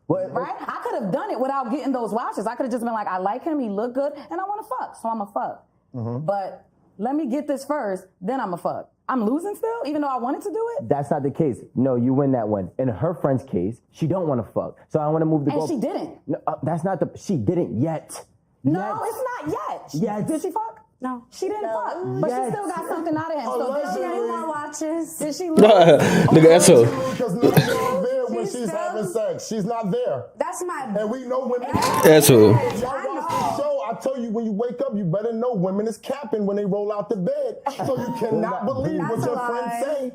Right? I could have done it without getting those watches. I could have just been like, I like him, he look good, and I want to fuck, so I'm a fuck. But let me get this first, then I'm a fuck. I'm losing still, even though I wanted to do it? That's not the case. No, you win that one. In her friend's case, she don't want to fuck. So I want to move the goal. And she didn't. No, that's not the. She didn't yet. No, it's not yet. Yes. Did she fuck? No. She didn't fuck. But she still got something out of him. So did she lose more watches? Did she lose? Nigga, that's a. Because nothing's not there when she's having sex. She's not there. That's my. And we know women. That's a. Y'all watch the show. I tell you, when you wake up, you better know women is capping when they roll out the bed. So you cannot believe what your friends say.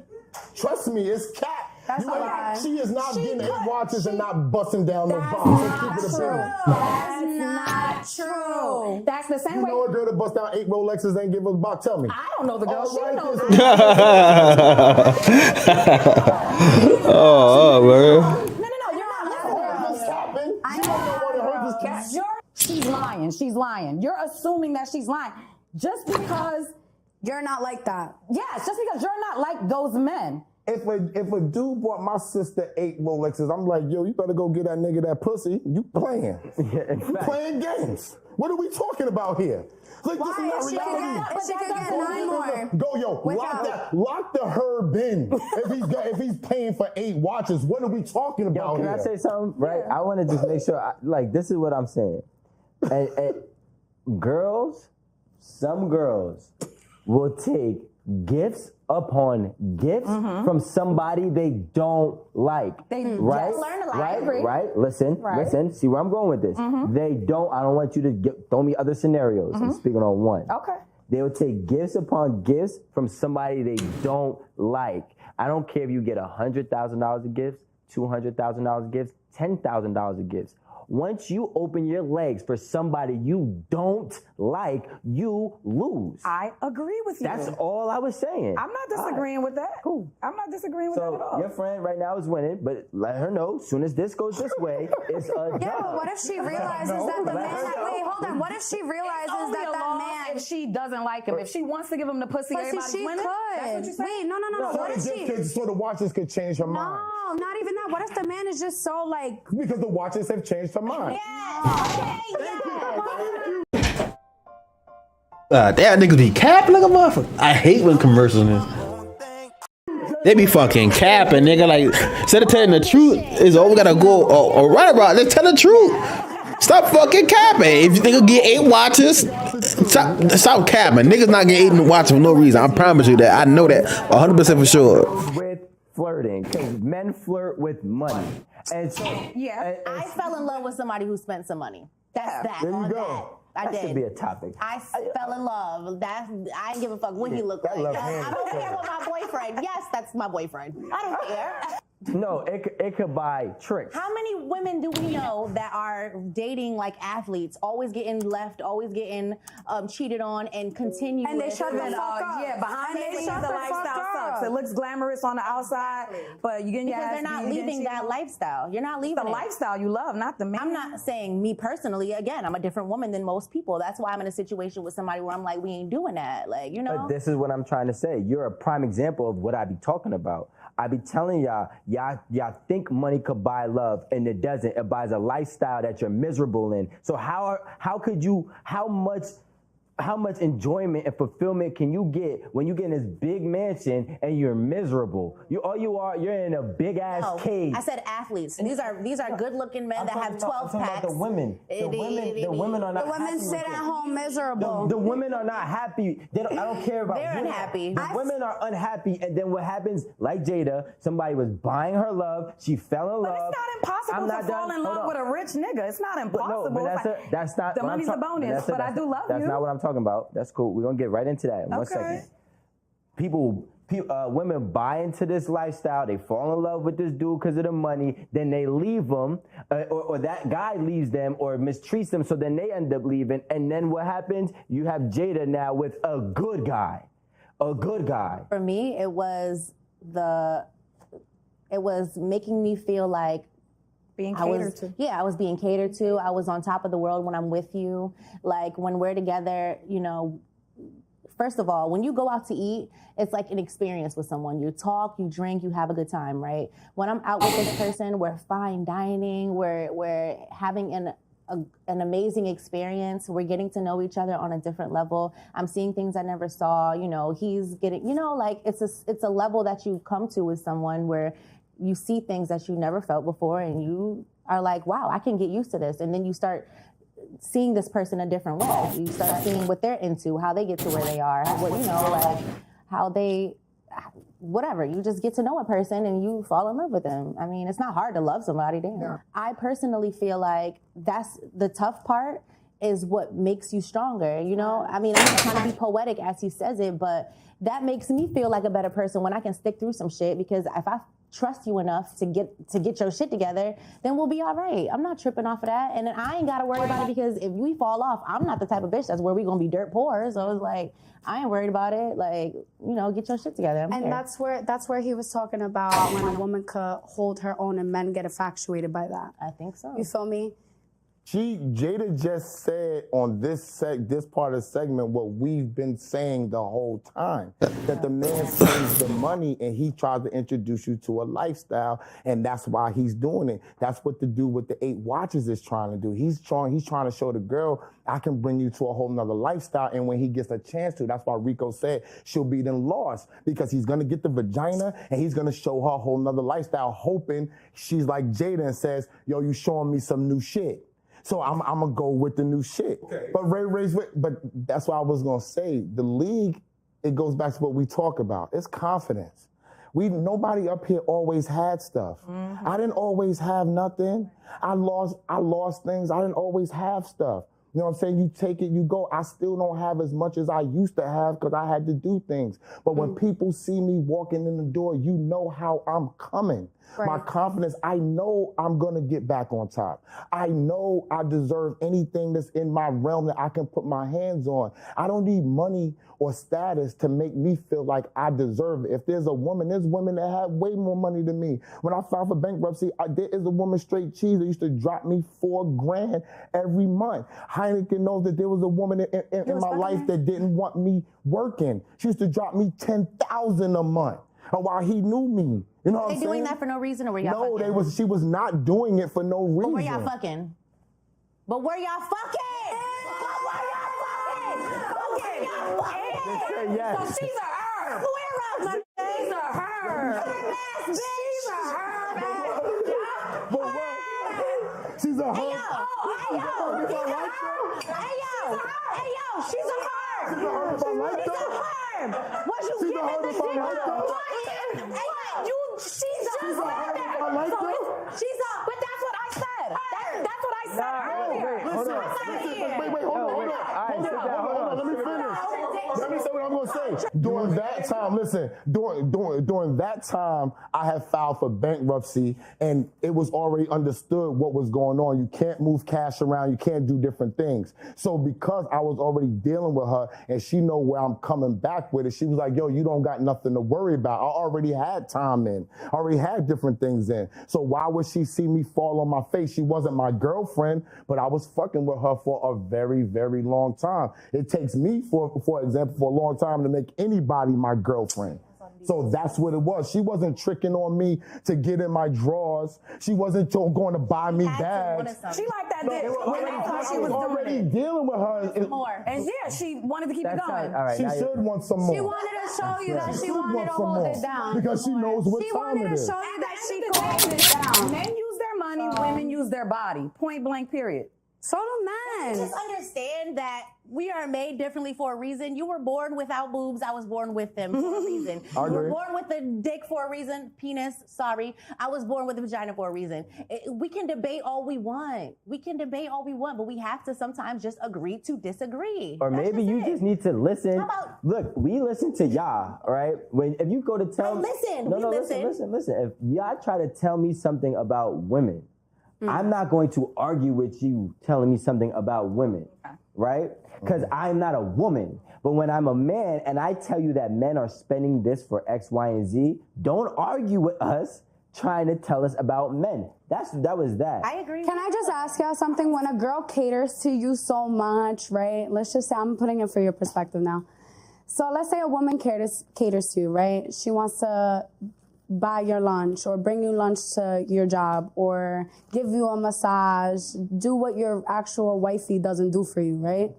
Trust me, it's cap. That's a lie. She is not getting 8 watches and not busting down no box. So keep it a bean. That's not true. That's the same You way. know a girl that bust down 8 Rolexes ain't give us a box? Tell me. I don't know the girl. She All knows. Oh, man. No, you're not listening. I know. She's lying. She's lying. You're assuming that she's lying. Just because You're not like that. yes, just because you're not like those men. If a dude bought my sister 8 Rolexes, I'm like, yo, you better go get that nigga that pussy. You playing. You playing games. What are we talking about here? Like, this is not reality. She could get 9 more. Go, yo, lock the herb in. if he's paying for 8 watches, what are we talking about Can here? I say something? Right? I want to just make sure. This is what I'm saying. And girls, some girls will take gifts upon gifts from somebody they don't like. They right? just learn a lot. Right? I agree. Right? Listen. See where I'm going with this. They don't. I don't want you to throw me other scenarios. I'm speaking on one. Okay. They will take gifts upon gifts from somebody they don't like. I don't care if you get $100,000 of gifts, $200,000 of gifts, $10,000 of gifts. Once you open your legs for somebody you don't like, you lose. I agree with you. That's all I was saying. I'm not disagreeing with that. Cool. I'm not disagreeing with that at So all. your friend right now is winning, but let her know as soon as this goes this way, it's a Yeah, but what if she realizes that the man? Wait, hold on. What if she realizes Only that a that loss man? if she doesn't like him. If she wants to give him the pussy, But see, everybody's she winning. That's what could. you saying? Wait, no. What if she? So the watches could change her mind. No, not even that. What if the man is just so like? Because the watches have changed her mind. Damn, niggas be capping like a motherfucker. I hate when commercials is. They be fucking capping, nigga. Like, instead of telling the truth, is we gotta go or right about. Let's tell the truth. Stop fucking capping. If you think you'll get 8 watches, stop capping. Niggas not getting 8 watches for no reason. I promise you that. I know that 100% for sure. with flirting, because men flirt with money. And so, I fell in love with somebody who spent some money. That's that. There you on go. That. I that should did. be a topic. I fell in love. I didn't give a fuck what he looked That like. left hand I don't care what my boyfriend. Yes, that's my boyfriend. I don't care. No, it could buy tricks. How many women do we know that are dating like athletes, always getting left, always getting cheated on, and continue? And they shut the fuck up. Yeah, behind And the they scenes, shut the the fuck lifestyle up. sucks. It looks glamorous on the outside, but you getting your Because ass they're not beat, you leaving getting that cheated on. lifestyle. You're not leaving The it. lifestyle you love, not the man. I'm not saying me personally. Again, I'm a different woman than most people. That's why I'm in a situation with somebody where I'm like, we ain't doing that. Like, you know. But this is what I'm trying to say. You're a prime example of what I be talking about. I be telling y'all think money could buy love, and it doesn't. It buys a lifestyle that you're miserable in. So how much how much enjoyment and fulfillment can you get when you get in this big mansion and you're miserable? You're in a big ass cage. I said athletes. These are good looking men that have 12 packs. The women. The women are not. The women sit at home miserable. The women are not happy. I don't care about. They're unhappy. The women are unhappy, and then what happens? Like Jada, somebody was buying her love. She fell in love. But it's not impossible to fall in love with a rich nigga. It's not impossible. That's not. The money's a bonus, but I do love you. That's not what I'm talking about. That's cool. We're gonna get right into that in 1 second. Women buy into this lifestyle. They fall in love with this dude because of the money. Then they leave him, or that guy leaves them, or mistreats them. So then they end up leaving. And then what happens? You have Jada now with a good guy. A good guy. For me, it was making me feel like being catered to. Yeah, I was being catered to. I was on top of the world when I'm with you. Like when we're together, you know, first of all, when you go out to eat, it's like an experience with someone. You talk, you drink, you have a good time, right? When I'm out with this person, we're fine dining, we're having an amazing experience. We're getting to know each other on a different level. I'm seeing things I never saw. You know, he's getting, you know, like it's a level that you come to with someone where you see things that you never felt before and you are like, wow, I can get used to this. And then you start seeing this person a different way. You start seeing what they're into, how they get to where they are, what, you know, like how they, whatever. You just get to know a person and you fall in love with them. I mean, it's not hard to love somebody, damn. Yeah. I personally feel like that's the tough part is what makes you stronger, you know? I mean, I'm not trying to be poetic as he says it, but that makes me feel like a better person when I can stick through some shit, because if I trust you enough to get your shit together, then we'll be all right. I'm not tripping off of that. And then I ain't got to worry about it, because if we fall off, I'm not the type of bitch that's where we going to be dirt poor. So it's like, I ain't worried about it. Like, you know, get your shit together. And that's where he was talking about when a woman could hold her own and men get infatuated by that. I think so. You feel me? Jada just said on this part of the segment what we've been saying the whole time, that the man saves the money and he tries to introduce you to a lifestyle, and that's why he's doing it. That's what the dude with the 8 watches is trying to do. He's trying to show the girl, I can bring you to a whole nother lifestyle, and when he gets a chance to, that's why Rico said she'll be then lost, because he's gonna get the vagina and he's gonna show her a whole nother lifestyle, hoping she's like Jada and says, yo, you showing me some new shit. So I'm gonna go with the new shit. Okay. But that's what I was gonna say. The league, it goes back to what we talk about. It's confidence. Nobody up here always had stuff. Mm-hmm. I didn't always have nothing. I lost things. I didn't always have stuff. You know what I'm saying? You take it, you go. I still don't have as much as I used to have because I had to do things. But when people see me walking in the door, you know how I'm coming. Right. My confidence, I know I'm going to get back on top. I know I deserve anything that's in my realm that I can put my hands on. I don't need money or status to make me feel like I deserve it. If there's women that have way more money than me. When I filed for bankruptcy, there is a woman straight cheese that used to drop me $4,000 every month. Heineken knows that there was a woman in my life that didn't want me working. She used to drop me $10,000 a month. While he knew me. You know what I'm saying? They doing that for no reason, or were y'all fucking? No, she was not doing it for no reason. But were y'all fucking? But were y'all fucking? Yes. So she's a herb. She's a herb. She's a herb. She's a herb. Hey yo, she's a herb. She's a herb. She's a herb. What you She's a herb if I like her. She's a herb. But that's what I said. That's what I said earlier. Hold on. Let me finish. Let me say what I'm going to say. During that time, listen, during that time, I had filed for bankruptcy, and it was already understood what was going on. You can't move cash around. You can't do different things. So because I was already dealing with her, and she know where I'm coming back with it, she was like, yo, you don't got nothing to worry about. I already had time in. I already had different things in. So why would she see me fall on my face? She wasn't my girlfriend, but I was fucking with her for a very, very long time. It takes me, for example, for a long time to make anybody my girlfriend. So that's what it was. She wasn't tricking on me to get in my drawers. She wasn't going to buy me bags. She liked that dick. I was already dealing with her. More. And yeah, she wanted to keep it going. All right, She should want some more. She wanted to show you that she should wanted want to some hold more. it down. Because she knows what She time wanted it to is. show you that she could hold it down. Men use their money, women use their body. Point blank, period. So do men. Just understand that we are made differently for a reason. You were born without boobs. I was born with them for a reason. You were born with a dick for a reason. Penis, sorry. I was born with a vagina for a reason. We can debate all we want. But we have to sometimes just agree to disagree. Or maybe you just need to listen. How about- Look, we listen to y'all, all right? If you go to tell me. listen. No, We no, listen. listen. If y'all try to tell me something about women, I'm not going to argue with you telling me something about women, right? Because I'm not a woman. But when I'm a man and I tell you that men are spending this for X, Y, and Z, don't argue with us trying to tell us about men. That was that. I agree. Can I just ask y'all something? When a girl caters to you so much, right? Let's just say, I'm putting it for your perspective now. So let's say a woman caters to you, right? She wants to buy your lunch or bring you lunch to your job or give you a massage, do what your actual wifey doesn't do for you, right?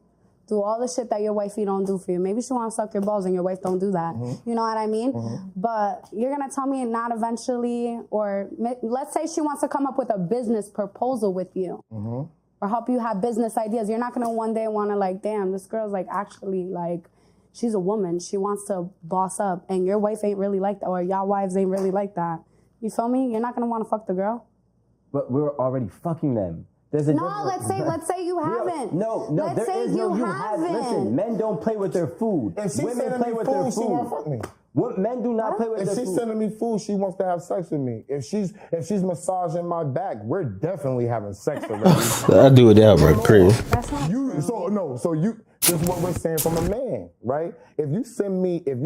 Do all the shit that your wifey don't do for you. Maybe she wants to suck your balls and your wife don't do that. You know what I mean? But you're gonna tell me not eventually, or let's say she wants to come up with a business proposal with you or help you have business ideas. You're not gonna one day wanna like, damn, this girl's like actually like, she's a woman. She wants to boss up, and your wife ain't really like that, or y'all wives ain't really like that. You feel me? You're not gonna want to fuck the girl. But we're already fucking them. There's a No, let's say you haven't. No, let's there say is no you you haven't. Listen, men don't play with their food. If she's Women sending play me with their food, she won't fuck me. Men do not play with If their she's food. sending me food, she wants to have sex with me. If she's massaging my back, we're definitely having sex already. I do it that, bro. Crazy. So this is what we're saying from a man, right? If you send me a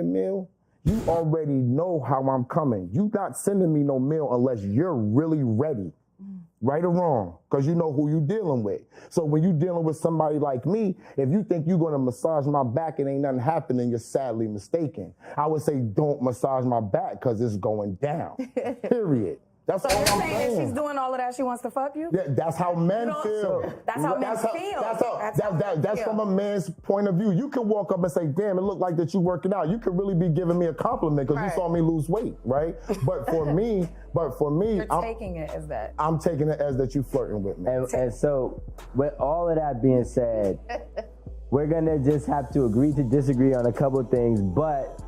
meal, you already know how I'm coming. You not sending me no meal unless you're really ready. Right or wrong, because you know who you dealing with. So when you dealing with somebody like me, if you think you're gonna massage my back and ain't nothing happening, you're sadly mistaken. I would say don't massage my back because it's going down. Period. That's all I'm saying. If she's doing all of that, she wants to fuck you? Yeah, that's how men feel. That's how men feel. That's from a man's point of view. You can walk up and say, damn, it looked like that you working out. You could really be giving me a compliment because you saw me lose weight, right? But for me, You're taking it as that. I'm taking it as that you flirting with me. And so, with all of that being said, we're gonna just have to agree to disagree on a couple of things, but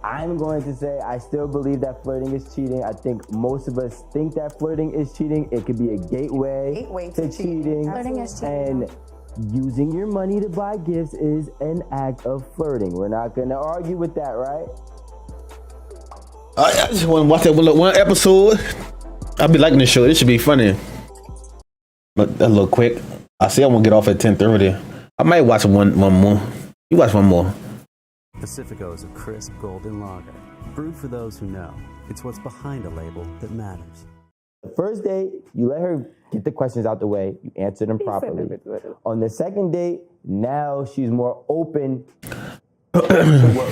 I'm going to say I still believe that flirting is cheating. I think most of us think that flirting is cheating. It could be a gateway to cheating. Flirting is cheating. And using your money to buy gifts is an act of flirting. We're not going to argue with that, right? I just want to watch that one episode. I'll be liking this show. This should be funny. But a little quick. I see I'm going to get off at 10:30. I might watch one more. You watch one more. Pacifico is a crisp golden lager, brewed for those who know. It's what's behind a label that matters. The first date, you let her get the questions out the way, you answer them properly. On the second date, now she's more open to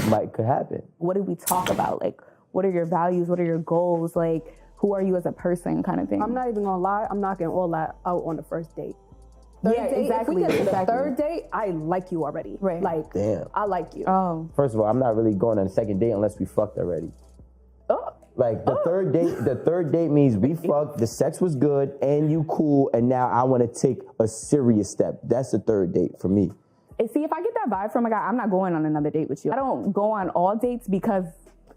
what could happen. What did we talk about? Like, what are your values? What are your goals? Like, who are you as a person kind of thing? I'm not even gonna lie, I'm knocking all that out on the first date. Exactly. If we get to the third date, I like you already. Right. Like, Damn. I like you. Oh. First of all, I'm not really going on a second date unless we fucked already. Like the third date means we fucked, the sex was good, and you cool, and now I want to take a serious step. That's the third date for me. See, if I get that vibe from a guy, I'm not going on another date with you. I don't go on all dates because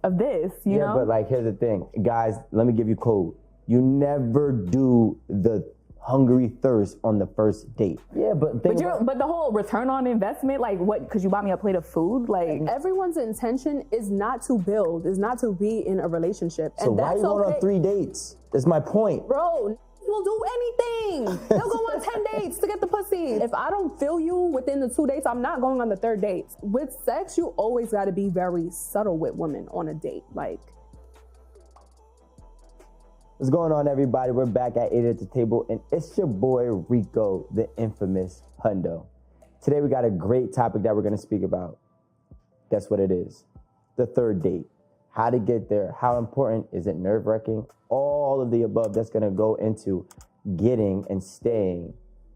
of this, you know? But like, here's the thing. Guys, let me give you code. You never do the hungry thirst on the first date. Yeah, but the whole return on investment, like what, because you bought me a plate of food? Like, everyone's intention is not to build, is not to be in a relationship. So and why are you going on 3 dates? That's my point. Bro, will do anything. They'll go on 10 dates to get the pussy. If I don't feel you within the 2 dates, I'm not going on the third date. With sex, you always got to be very subtle with women on a date. Like, what's going on, everybody? We're back at 8 at the table, and it's your boy Rico, the infamous Hundo. Today we got a great topic that we're going to speak about. Guess what it is? the third date, how to get there, how important is it, nerve-wracking, all of the above that's gonna go into getting and staying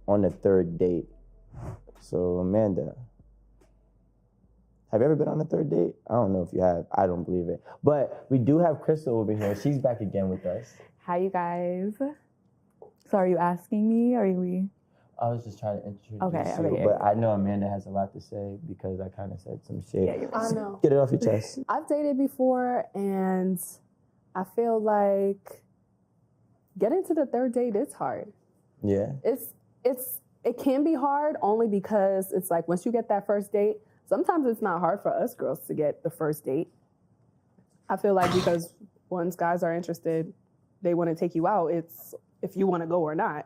on the third date. So Amanda, have you ever been on a third date? I don't know if you have. I don't believe it. But we do have Crystal over here. She's back again with us. Hi, you guys. So are you asking me, or are we? I was just trying to introduce you, but I know Amanda has a lot to say because I kind of said some shit. Yeah, I know. Get it off your chest. I've dated before, and I feel like getting to the third date is hard. Yeah. It can be hard only because it's like once you get that first date, sometimes it's not hard for us girls to get the first date. I feel like because once guys are interested, they want to take you out. It's if you want to go or not.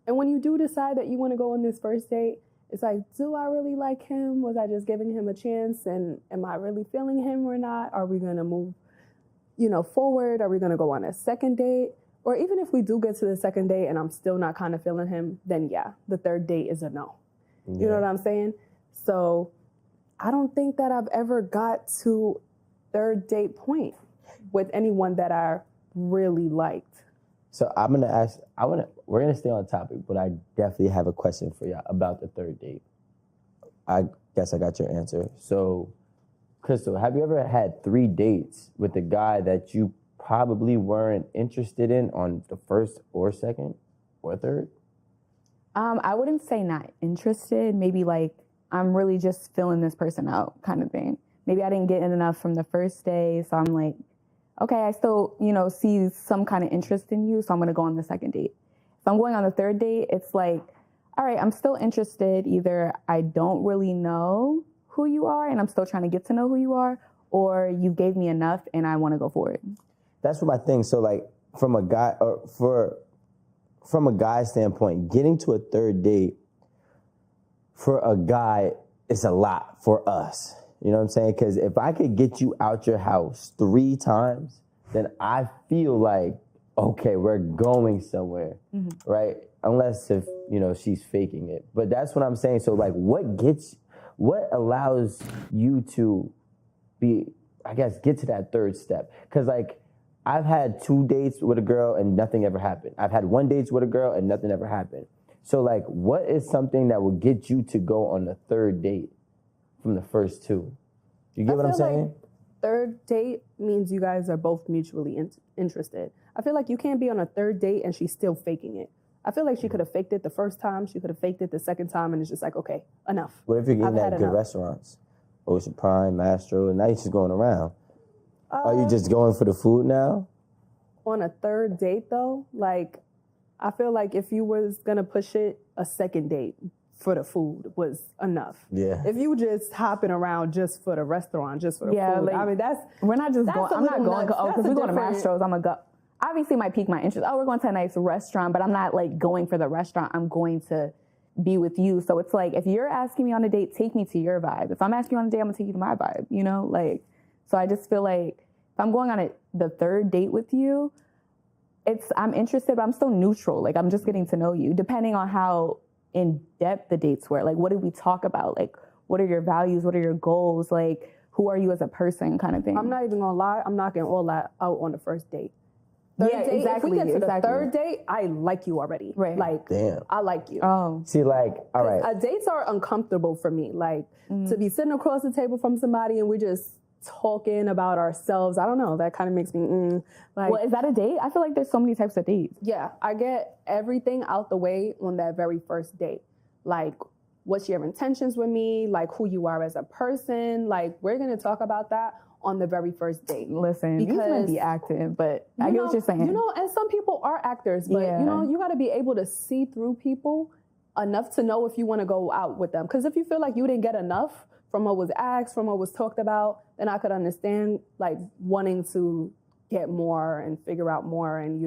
And when you do decide that you want to go on this first date, it's like, do I really like him? Was I just giving him a chance? And am I really feeling him or not? Are we going to move, forward? Are we going to go on a second date? Or even if we do get to the second date and I'm still not kind of feeling him, then yeah, the third date is a no. Yeah. You know what I'm saying? So I don't think that I've ever got to third date point with anyone that I really liked. So I'm gonna ask. We're gonna stay on topic, but I definitely have a question for y'all about the third date. I guess I got your answer. So, Crystal, have you ever had 3 dates with a guy that you probably weren't interested in on the first or second or third? I wouldn't say not interested. Maybe like I'm really just filling this person out, kind of thing. Maybe I didn't get in enough from the first day, so I'm like, okay, I still, see some kind of interest in you, so I'm going to go on the second date. If I'm going on the third date, it's like, all right, I'm still interested. Either I don't really know who you are and I'm still trying to get to know who you are, or you gave me enough and I want to go forward. That's what my thing. So like from a guy from a guy standpoint, getting to a third date for a guy is a lot for us. You know what I'm saying? Because if I could get you out your house 3 times, then I feel like, okay, we're going somewhere, right? Unless if, she's faking it. But that's what I'm saying. So like what allows you to get to that third step? Because like I've had 2 dates with a girl and nothing ever happened. I've had 1 date with a girl and nothing ever happened. So like what is something that will get you to go on the third date from the first 2? You get what I'm saying? Like third date means you guys are both mutually interested. I feel like you can't be on a third date and she's still faking it. I feel like she could have faked it the first time, she could have faked it the second time, and it's just like, okay, enough. What if you're eating at good restaurants? Ocean Prime, Mastro, and now you're just going around. Are you just going for the food now? On a third date though, like I feel like if you was gonna push it, a second date for the food was enough. Yeah. If you just hopping around just for the restaurant, just for the food, like, I mean we're not just going. I'm not going. Because we go to Mastro's. I'm gonna go. Obviously, might pique my interest. Oh, we're going to a nice restaurant, but I'm not like going for the restaurant. I'm going to be with you. So it's like if you're asking me on a date, take me to your vibe. If I'm asking you on a date, I'm gonna take you to my vibe. Like. So I just feel like if I'm going on the third date with you, I'm interested, but I'm still neutral. Like I'm just getting to know you, depending on how in depth the dates were. Like, what did we talk about? Like, what are your values? What are your goals? Like, who are you as a person, kind of thing. I'm not even gonna lie. I'm knocking all that out on the first date. Exactly. If we get to the third date, I like you already. Right. Like, damn. I like you. Oh. See, like, all right. Dates are uncomfortable for me. Like, to be sitting across the table from somebody and we're just talking about ourselves. I don't know. That kind of makes me like. Well, is that a date? I feel like there's so many types of dates. Yeah, I get everything out the way on that very first date. Like, what's your intentions with me? Like, who you are as a person. Like, we're gonna talk about that on the very first date. Listen, because you might be active, but I get what you're saying. And some people are actors, but you got to be able to see through people enough to know if you want to go out with them. Because if you feel like you didn't get enough from what was asked, from what was talked about, then I could understand like wanting to get more and figure out more and,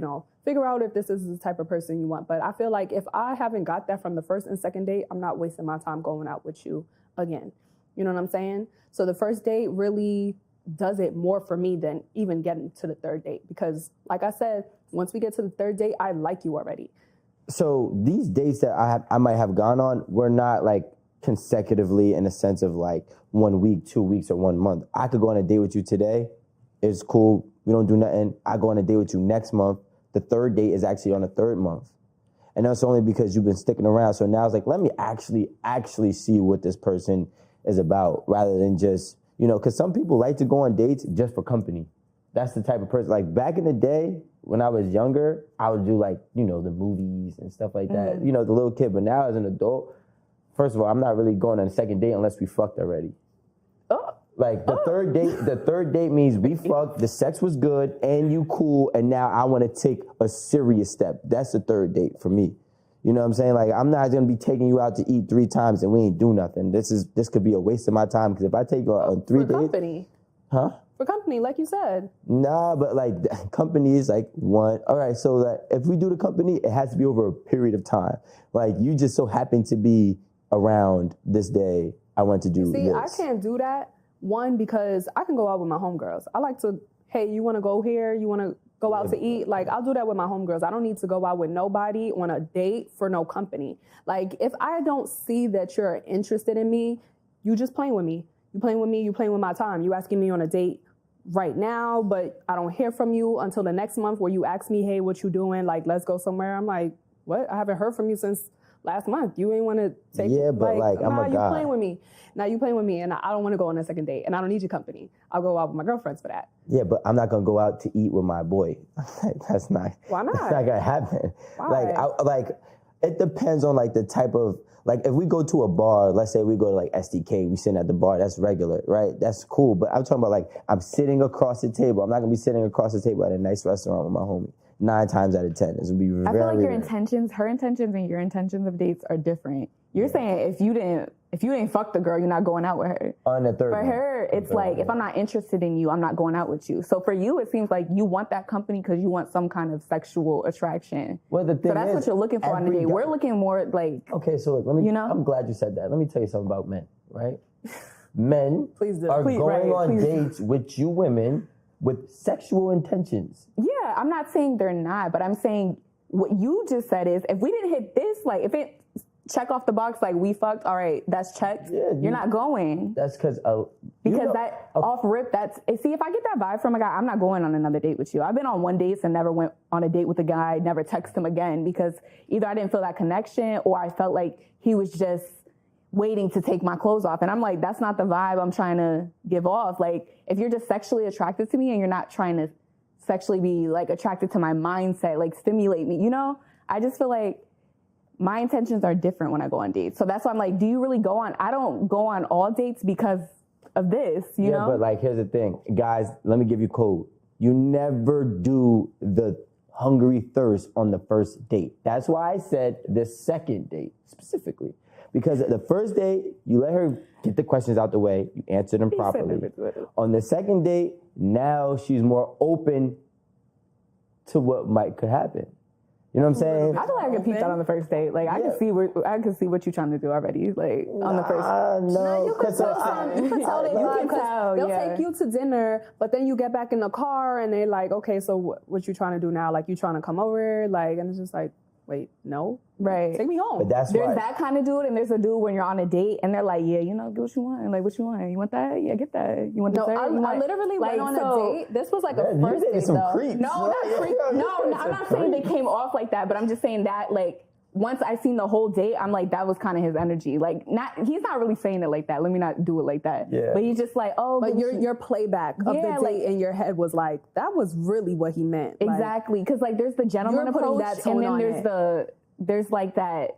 figure out if this is the type of person you want. But I feel like if I haven't got that from the first and second date, I'm not wasting my time going out with you again. You know what I'm saying? So the first date really does it more for me than even getting to the third date. Because like I said, once we get to the third date, I like you already. So these dates that I might have gone on were not like consecutively in a sense of like 1 week, 2 weeks, or 1 month. I could go on a date with you today. It's cool. We don't do nothing. I go on a date with you next month. The third date is actually on the third month. And that's only because you've been sticking around. So now it's like, let me actually see what this person is about rather than just, you know, because some people like to go on dates just for company. That's the type of person. Like back in the day, when I was younger, I would do like, you know, the movies and stuff like that. You know, the little kid. But now as an adult, first of all, I'm not really going on a second date unless we fucked already. Like the third date means we fucked, the sex was good, and you cool, and now I want to take a serious step. That's the third date for me. You know what I'm saying? Like I'm not gonna be taking you out to eat 3 times and we ain't do nothing. This could be a waste of my time because if I take you on 3 dates, company. Huh? For company, like you said. Nah, but like company is like one. All right, so that if we do the company, it has to be over a period of time. Like you just so happen to be around this day. I want to do See, this. I can't do that. One, because I can go out with my homegirls. I like to, hey, you want to go here? You want to go out to eat? Like, I'll do that with my homegirls. I don't need to go out with nobody on a date for no company. Like, if I don't see that you're interested in me, you just playing with me. You playing with me, you playing with my time. You asking me on a date right now, but I don't hear from you until the next month where you ask me, hey, what you doing? Like, let's go somewhere. I'm like, what? I haven't heard from you since last month. You ain't want to take but like I'm a guy. You playing with me. Now you playing with me, and I don't want to go on a second date, and I don't need your company. I'll go out with my girlfriends for that. Yeah, but I'm not gonna go out to eat with my boy. That's not. Why not? That's not gonna happen. Why? Like, it depends on like the type of like if we go to a bar, let's say we go to like SDK, we sitting at the bar. That's regular, right? That's cool. But I'm talking about like I'm sitting across the table. I'm not gonna be sitting across the table at a nice restaurant with my homie. 9 times out of 10, this would be very. I feel like your intentions, her intentions, and your intentions of dates are different. You're saying if you didn't fuck the girl, you're not going out with her. On the third. For her, it's like if I'm not interested in you, I'm not going out with you. So for you, it seems like you want that company because you want some kind of sexual attraction. Well, the thing so that's is, what you're looking for on the date. We're looking more like. Okay, so let me. You know, I'm glad you said that. Let me tell you something about men, right? Men are going on dates with you women with sexual intentions. Yeah, I'm not saying they're not, but I'm saying what you just said is if we didn't hit this, like if it check off the box, like we fucked, all right, that's checked. Yeah, you're not going. That's because that off rip, that's see if I get that vibe from a guy, I'm not going on another date with you. I've been on one date and never went on a date with a guy, never text him again because either I didn't feel that connection or I felt like he was just waiting to take my clothes off. And I'm like, that's not the vibe I'm trying to give off. Like, if you're just sexually attracted to me and you're not trying to sexually be like attracted to my mindset, like stimulate me, you know? I just feel like my intentions are different when I go on dates. So that's why I'm like, do you really go on? I don't go on all dates because of this, you know? Yeah, but like, here's the thing. Guys, let me give you code. You never do the hungry thirst on the first date. That's why I said the second date specifically. Because the first date, you let her get the questions out the way, you answer them properly. On the second date, now she's more open to what could happen. You know what I'm saying? I feel like I can peep that on the first date. Like I can see what you're trying to do already. Like on the first. No, you could tell they'll take you to dinner, but then you get back in the car and they're like, okay, so what you trying to do now? Like you trying to come over? Like, and it's just like, wait, no. Right. Take me home. But that's there's that kind of dude, and there's a dude when you're on a date, and they're like, yeah, you know, get what you want. Like, what you want? You want that? Yeah, get that. You want dessert? I literally went on a date. This was like a first date, though. Creeps. No, not creep. No, I'm not saying they came off like that, but I'm just saying that, like, once I seen the whole date, I'm like, that was kind of his energy. Like, he's not really saying it like that. Let me not do it like that. Yeah. But he's just like, oh. But your playback of the date in your head was like, that was really what he meant. Exactly. Because, like, there's the gentleman approach, and then there's like that,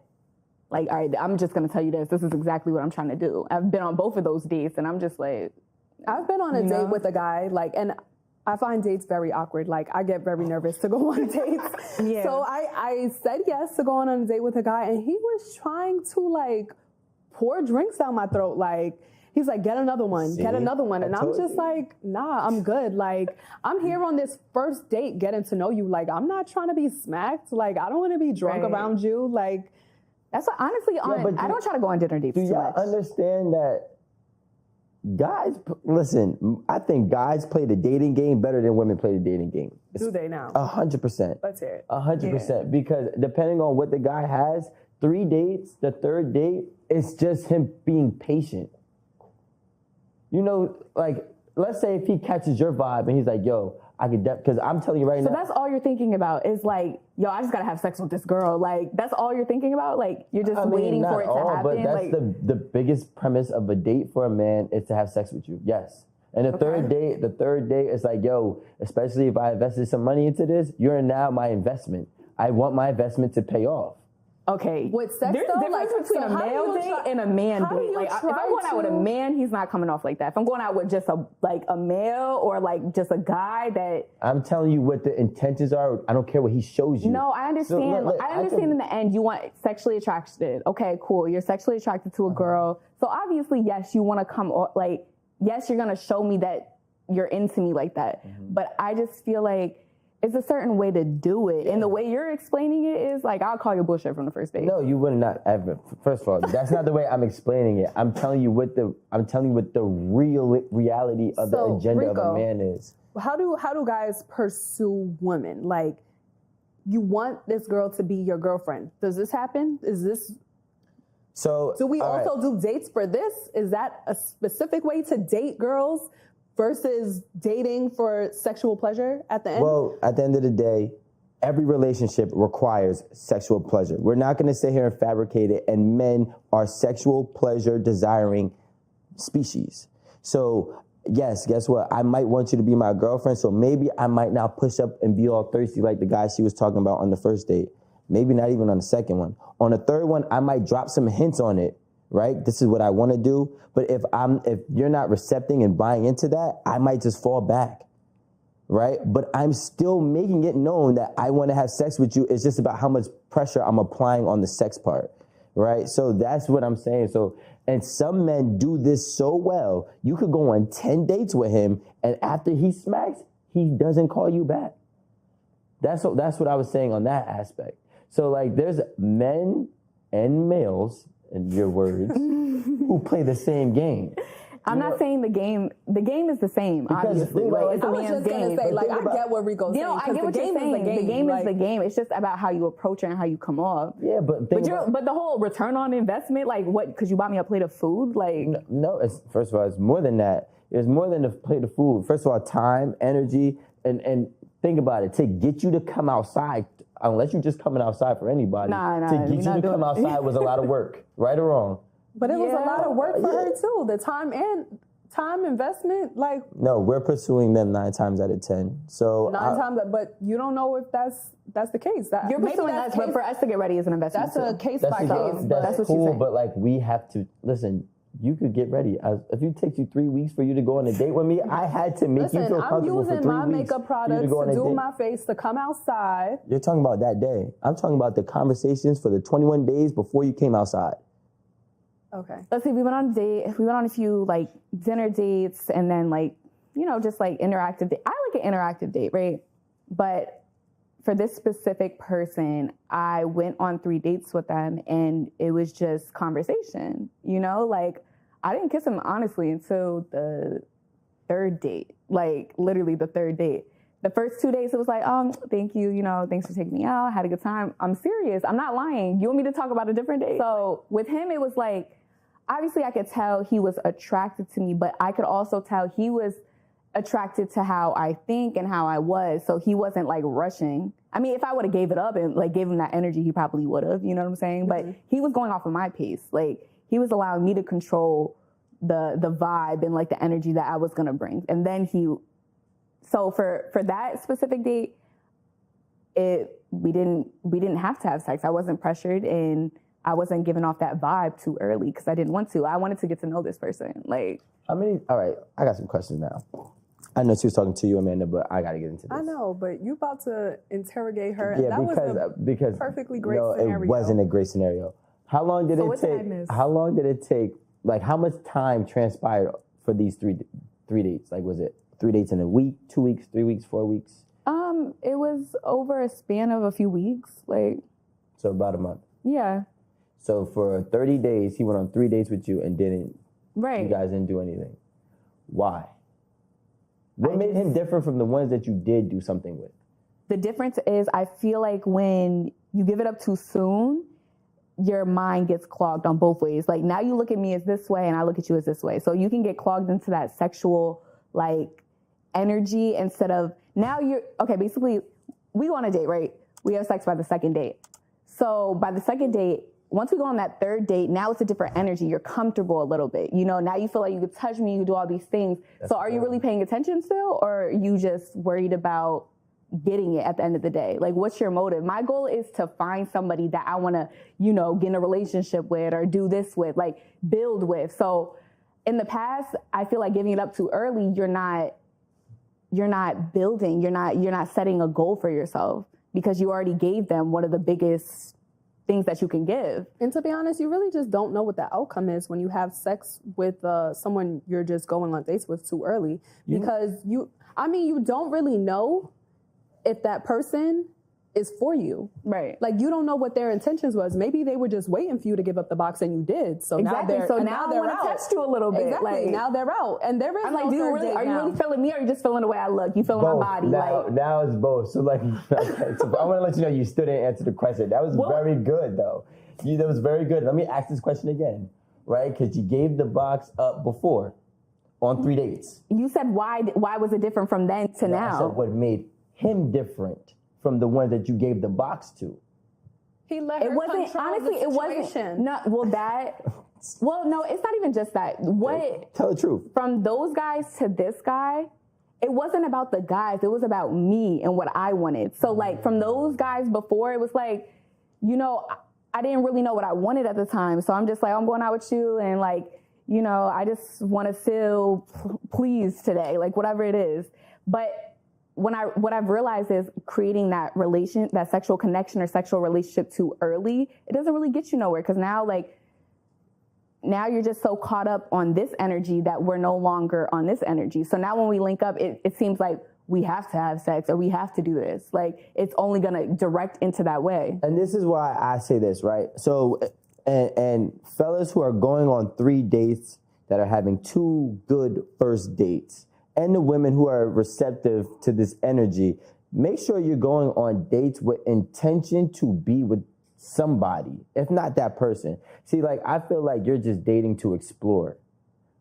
like, all right, I'm just going to tell you this. This is exactly what I'm trying to do. I've been on both of those dates, and I'm just like. I've been on a date with a guy, like, and I find dates very awkward. Like, I get very nervous to go on dates. Yeah. So I said yes to go on a date with a guy, and he was trying to, like, pour drinks down my throat. Like, he's like, get another one, get another one. And I'm just like, nah, I'm good. Like, I'm here on this first date getting to know you. Like, I'm not trying to be smacked. Like, I don't want to be drunk around you. Like, that's what, honestly, I don't try to go on dinner dates too much. Do y'all understand that guys, listen, I think guys play the dating game better than women play the dating game. Do they now? 100%. Let's hear it. 100%. Because depending on what the guy has, 3 dates, the third date, it's just him being patient. You know, like, let's say if he catches your vibe and he's like, yo, I could, because I'm telling you right now. So that's all you're thinking about is like, yo, I just gotta have sex with this girl. Like, that's all you're thinking about? Like, you're just waiting for it to happen? But that's like, the biggest premise of a date for a man is to have sex with you, yes. And the third date is like, yo, especially if I invested some money into this, you're now my investment. I want my investment to pay off. Okay. With sex, there's a difference between a male date and a man date. Like, if I'm going out with a man, he's not coming off like that. If I'm going out with just a male or like just a guy that... I'm telling you what the intentions are. I don't care what he shows you. No, I understand. So, I understand in the end you want sexually attracted. Okay, cool. You're sexually attracted to a girl. So obviously, yes, you want to come, like, yes, you're going to show me that you're into me like that. But I just feel like it's a certain way to do it. And the way you're explaining it is like, I'll call you bullshit from the first date. No, you would not ever. First of all, that's not the way I'm explaining it. I'm telling you what the real reality of the agenda of a man is. How do guys pursue women? Like, you want this girl to be your girlfriend. Does this happen? So do we also do dates for this? Is that a specific way to date girls versus dating for sexual pleasure at the end? Well, at the end of the day, every relationship requires sexual pleasure. We're not going to sit here and fabricate it, and men are sexual pleasure desiring species. So, yes, guess what? I might want you to be my girlfriend, so maybe I might not push up and be all thirsty like the guy she was talking about on the first date. Maybe not even on the second one. On the third one, I might drop some hints on it. Right? This is what I want to do. But if you're not recepting and buying into that, I might just fall back. Right? But I'm still making it known that I want to have sex with you. It's just about how much pressure I'm applying on the sex part. Right? So that's what I'm saying. So, and some men do this so well. You could go on 10 dates with him, and after he smacks, he doesn't call you back. That's what I was saying on that aspect. So like, there's men and males, in your words, who play the same game. I'm not saying the game is the same, obviously. Like, it's a man's game. I get what Rico's saying. I get what you're saying. The game is the game. It's just about how you approach it and how you come off. Yeah, but the whole return on investment, like, what, because you bought me a plate of food? Like, no, first of all, it's more than that. It's more than a plate of food. First of all, time, energy, and think about it. To get you to come outside, unless you're just coming outside for anybody, to get you to come outside was a lot of work, right or wrong. But it was a lot of work for her too. The time investment, like. No, we're pursuing them 9 times out of 10. So 9 times, but you don't know if that's the case. You're pursuing us, but for us to get ready is an investment. That's a case by case. That's cool, but like, we have to listen. You could get ready. If it takes you 3 weeks for you to go on a date with me, I had to make you feel comfortable for 3 weeks. I'm using my makeup products to do my face, to come outside. You're talking about that day. I'm talking about the conversations for the 21 days before you came outside. Okay. Let's see, we went on a date. We went on a few like dinner dates and then like, you know, just like interactive date. I like an interactive date, right? But for this specific person, I went on 3 dates with them and it was just conversation, you know? Like, I didn't kiss him, honestly, until the 3rd date, like literally the 3rd date. The first 2 days, it was like, thank you, you know, thanks for taking me out, had a good time. I'm serious, I'm not lying. You want me to talk about a different date? So with him, it was like, obviously I could tell he was attracted to me, but I could also tell he was attracted to how I think and how I was, so he wasn't like rushing. I mean, if I would have gave it up and like gave him that energy, he probably would have, you know what I'm saying? Mm-hmm. But he was going off of my pace. Like, he was allowing me to control the vibe and like the energy that I was gonna bring. And then so for that specific date, we didn't have to have sex. I wasn't pressured and I wasn't giving off that vibe too early because I didn't want to. I wanted to get to know this person. Like, all right, I got some questions now. I know she was talking to you, Amanda, but I got to get into this. I know, but you about to interrogate her. Yeah, that because was a perfectly great scenario. It wasn't a great scenario. How long did it take? How long did it take? Like, how much time transpired for these three dates? Like, was it 3 dates in a week, 2 weeks, 3 weeks, 4 weeks? It was over a span of a few weeks, like. So about a month. Yeah. So for 30 days, he went on 3 dates with you and didn't. Right. You guys didn't do anything. Why? What made him different from the ones that you did do something with? The difference is, I feel like when you give it up too soon, your mind gets clogged on both ways. Like now you look at me as this way and I look at you as this way. So you can get clogged into that sexual like energy instead of now basically we go on a date, right? We have sex by the second date. So by the second date, once we go on that third date, now it's a different energy. You're comfortable a little bit. You know, now you feel like you could touch me, you could do all these things. So are you really paying attention still, or are you just worried about getting it at the end of the day? Like, what's your motive? My goal is to find somebody that I want to, you know, get in a relationship with or do this with, like build with. So in the past, I feel like giving it up too early, you're not building, you're not setting a goal for yourself because you already gave them one of the biggest things that you can give. And to be honest, you really just don't know what the outcome is when you have sex with someone you're just going on dates with too early. Because you don't really know if that person is for you. Right. Like you don't know what their intentions was. Maybe they were just waiting for you to give up the box and you did. So exactly. now I want to test you a little bit. Exactly. Like, now they're out. And there is I'm like, are you really feeling me or are you just feeling the way I look? You feeling both. my body? Now it's both. So like, so I want to let you know you still didn't answer the question. That was very good though. That was very good. Let me ask this question again, right? Because you gave the box up before on 3 dates. You said why was it different from then to now? I said what made him different from the one that you gave the box to. He let her control the situation. Well, no, it's not even just that. Tell the truth. From those guys to this guy, it wasn't about the guys. It was about me and what I wanted. So like from those guys before, it was like, you know, I didn't really know what I wanted at the time. So I'm just like, I'm going out with you and like, you know, I just want to feel pleased today, like whatever it is. But what I've realized is creating that sexual connection or sexual relationship too early, it doesn't really get you nowhere. Cause now you're just so caught up on this energy that we're no longer on this energy. So now when we link up, it seems like we have to have sex or we have to do this. Like it's only gonna direct into that way. And this is why I say this, right? So, and fellas who are going on 3 dates that are having 2 good first dates, and the women who are receptive to this energy, make sure you're going on dates with intention to be with somebody, if not that person. See, like, I feel like you're just dating to explore,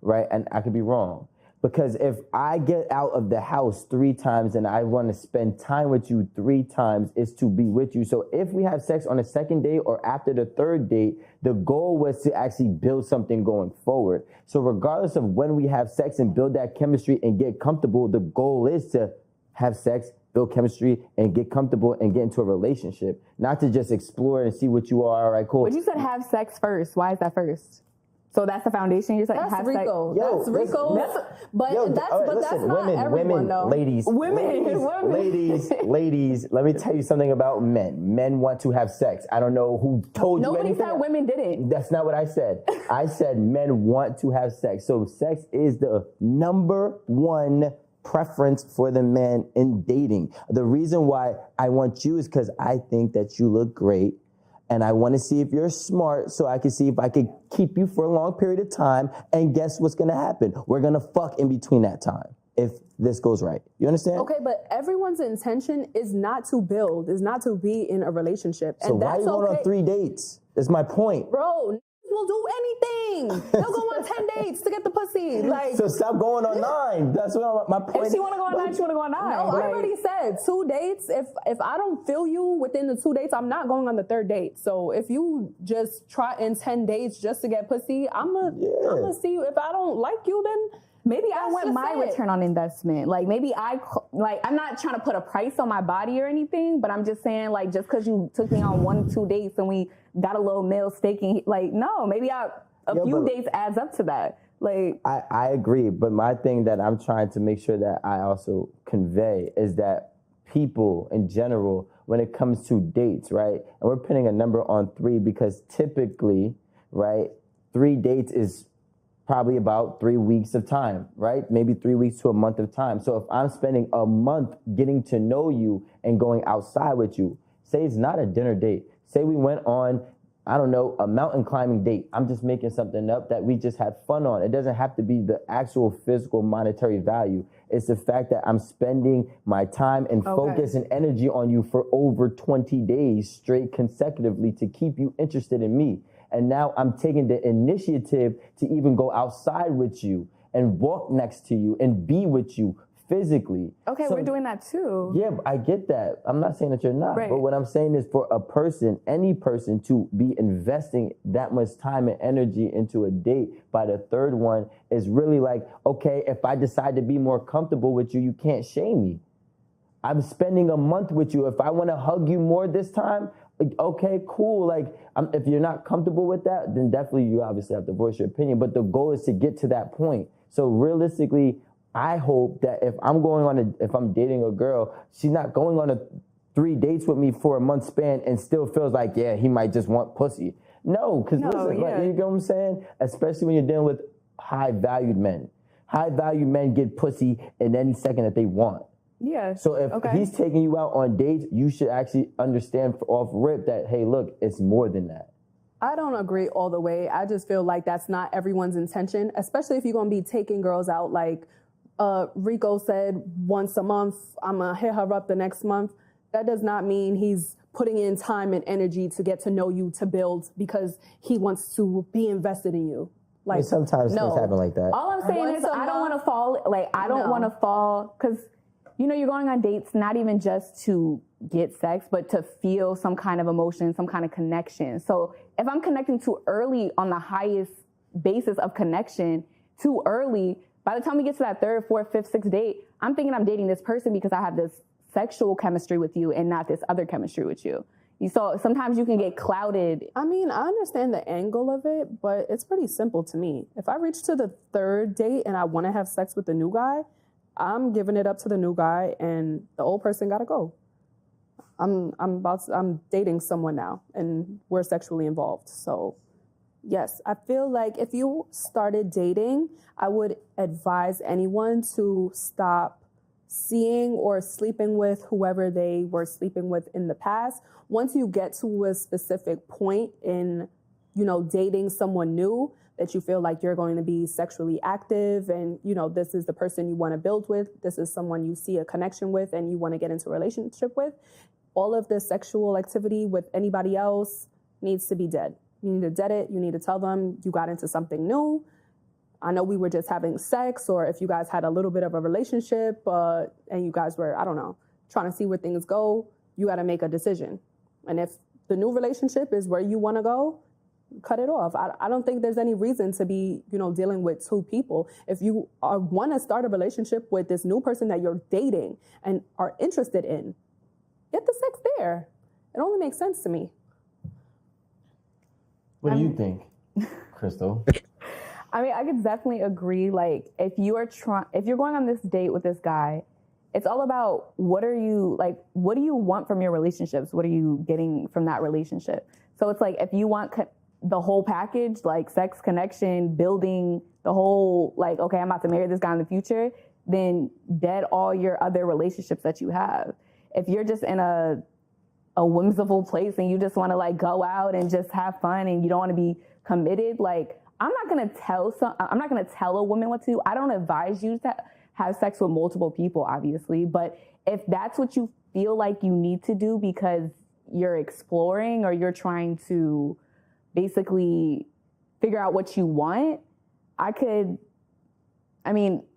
right? And I could be wrong. Because if I get out of the house 3 times and I want to spend time with you 3 times, it's to be with you. So if we have sex on the second date or after the third date, the goal was to actually build something going forward. So regardless of when we have sex and build that chemistry and get comfortable, the goal is to have sex, build chemistry, and get comfortable and get into a relationship. Not to just explore and see what you are. All right, cool. But you said have sex first. Why is that first? So that's the foundation. You're saying that's Rico. That's Rico. That's not everyone though. Ladies. Let me tell you something about men. Men want to have sex. I don't know who told you anything. Nobody said women didn't. That's not what I said. I said men want to have sex. So sex is the number 1 preference for the man in dating. The reason why I want you is because I think that you look great. And I want to see if you're smart so I can see if I can keep you for a long period of time. And guess what's going to happen? We're going to fuck in between that time if this goes right. You understand? Okay, but everyone's intention is not to build, is not to be in a relationship. So why are you going on 3 dates? That's my point. Bro, will do anything. They'll go on 10 dates to get the pussy. Like, so stop going on 9. That's what my point. If she want to go on 9, she want to go on 9. No, I already said 2 dates. If I don't feel you within the 2 dates, I'm not going on the 3rd date. So if you just try in 10 dates just to get pussy, I'm gonna see you. If I don't like you, then maybe I want my return on investment. Like maybe I'm not trying to put a price on my body or anything, but I'm just saying like just because you took me on 1 or 2 dates and we got a little male staking, like no, maybe a few dates adds up to that. Like I agree, but my thing that I'm trying to make sure that I also convey is that people in general, when it comes to dates, right, and we're putting a number on 3 because typically, right, 3 dates is probably about 3 weeks of time, right? Maybe 3 weeks to a month of time. So if I'm spending a month getting to know you and going outside with you, say it's not a dinner date. Say we went on, I don't know, a mountain climbing date. I'm just making something up that we just had fun on. It doesn't have to be the actual physical monetary value. It's the fact that I'm spending my time and focus and energy on you for over 20 days straight consecutively to keep you interested in me. And now I'm taking the initiative to even go outside with you and walk next to you and be with you physically. Okay, So, we're doing that too. yeah, I get that. I'm not saying that you're not. Right. But what I'm saying is for a person, any person, to be investing that much time and energy into a date by the third one is really like, okay, if I decide to be more comfortable with you, you can't shame me. I'm spending a month with you. If I want to hug you more this time, okay, cool. Like, if you're not comfortable with that, then definitely you obviously have to voice your opinion. But the goal is to get to that point. So realistically, I hope that if I'm dating a girl, she's not going on 3 dates with me for a month span and still feels like, yeah, he might just want pussy. No, because listen, like, you know what I'm saying? Especially when you're dealing with high-valued men. High-valued men get pussy in any second that they want. Yeah. So if he's taking you out on dates, you should actually understand off rip that, hey, look, it's more than that. I don't agree all the way. I just feel like that's not everyone's intention, especially if you're going to be taking girls out like Rico said once a month, I'm going to hit her up the next month. That does not mean he's putting in time and energy to get to know you, to build, because he wants to be invested in you. Like, I mean, sometimes things happen like that. All I'm saying is I don't want to fall, because, you know, you're going on dates not even just to get sex, but to feel some kind of emotion, some kind of connection. So if I'm connecting too early on the highest basis of connection, too early, by the time we get to that third, fourth, fifth, sixth date, I'm thinking I'm dating this person because I have this sexual chemistry with you and not this other chemistry with you. So sometimes you can get clouded. I mean, I understand the angle of it, but it's pretty simple to me. If I reach to the third date and I want to have sex with the new guy, I'm giving it up to the new guy, and the old person gotta go. I'm dating someone now, and we're sexually involved. So, yes, I feel like if you started dating, I would advise anyone to stop seeing or sleeping with whoever they were sleeping with in the past. Once you get to a specific point in, you know, dating someone new, that you feel like you're going to be sexually active and, you know, this is the person you want to build with, this is someone you see a connection with and you want to get into a relationship with, all of the sexual activity with anybody else needs to be dead. You need to dead it. You need to tell them you got into something new. I know we were just having sex, or if you guys had a little bit of a relationship and you guys were, I don't know, trying to see where things go, you got to make a decision. And if the new relationship is where you want to go, cut it off. I don't think there's any reason to be, you know, dealing with two people. If you want to start a relationship with this new person that you're dating and are interested in, get the sex there. It only makes sense to me. What do you think, Crystal? I mean, I could definitely agree. Like, if you're going on this date with this guy, it's all about what do you want from your relationships? What are you getting from that relationship? So it's like, if you want the whole package, like sex, connection, building the whole, like, okay, I'm about to marry this guy in the future, then dead all your other relationships that you have. If you're just in a whimsical place and you just want to like go out and just have fun and you don't want to be committed, like, I'm not going to tell a woman what to do. I don't advise you to have sex with multiple people, obviously. But if that's what you feel like you need to do because you're exploring or you're trying to basically figure out what you want,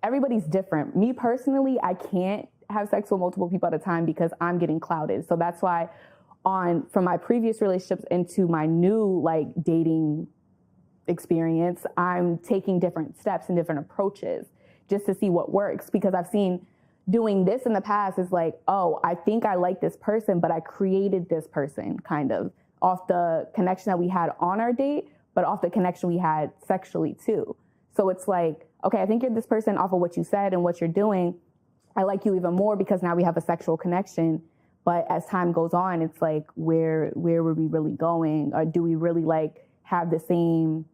everybody's different. Me personally, I can't have sex with multiple people at a time because I'm getting clouded. So that's why from my previous relationships into my new like dating experience, I'm taking different steps and different approaches just to see what works, because I've seen doing this in the past is like, oh, I think I like this person, but I created this person kind of off the connection that we had on our date, but off the connection we had sexually too. So it's like, okay, I think you're this person off of what you said and what you're doing. I like you even more because now we have a sexual connection. But as time goes on, it's like, where were we really going? Or do we really like have the same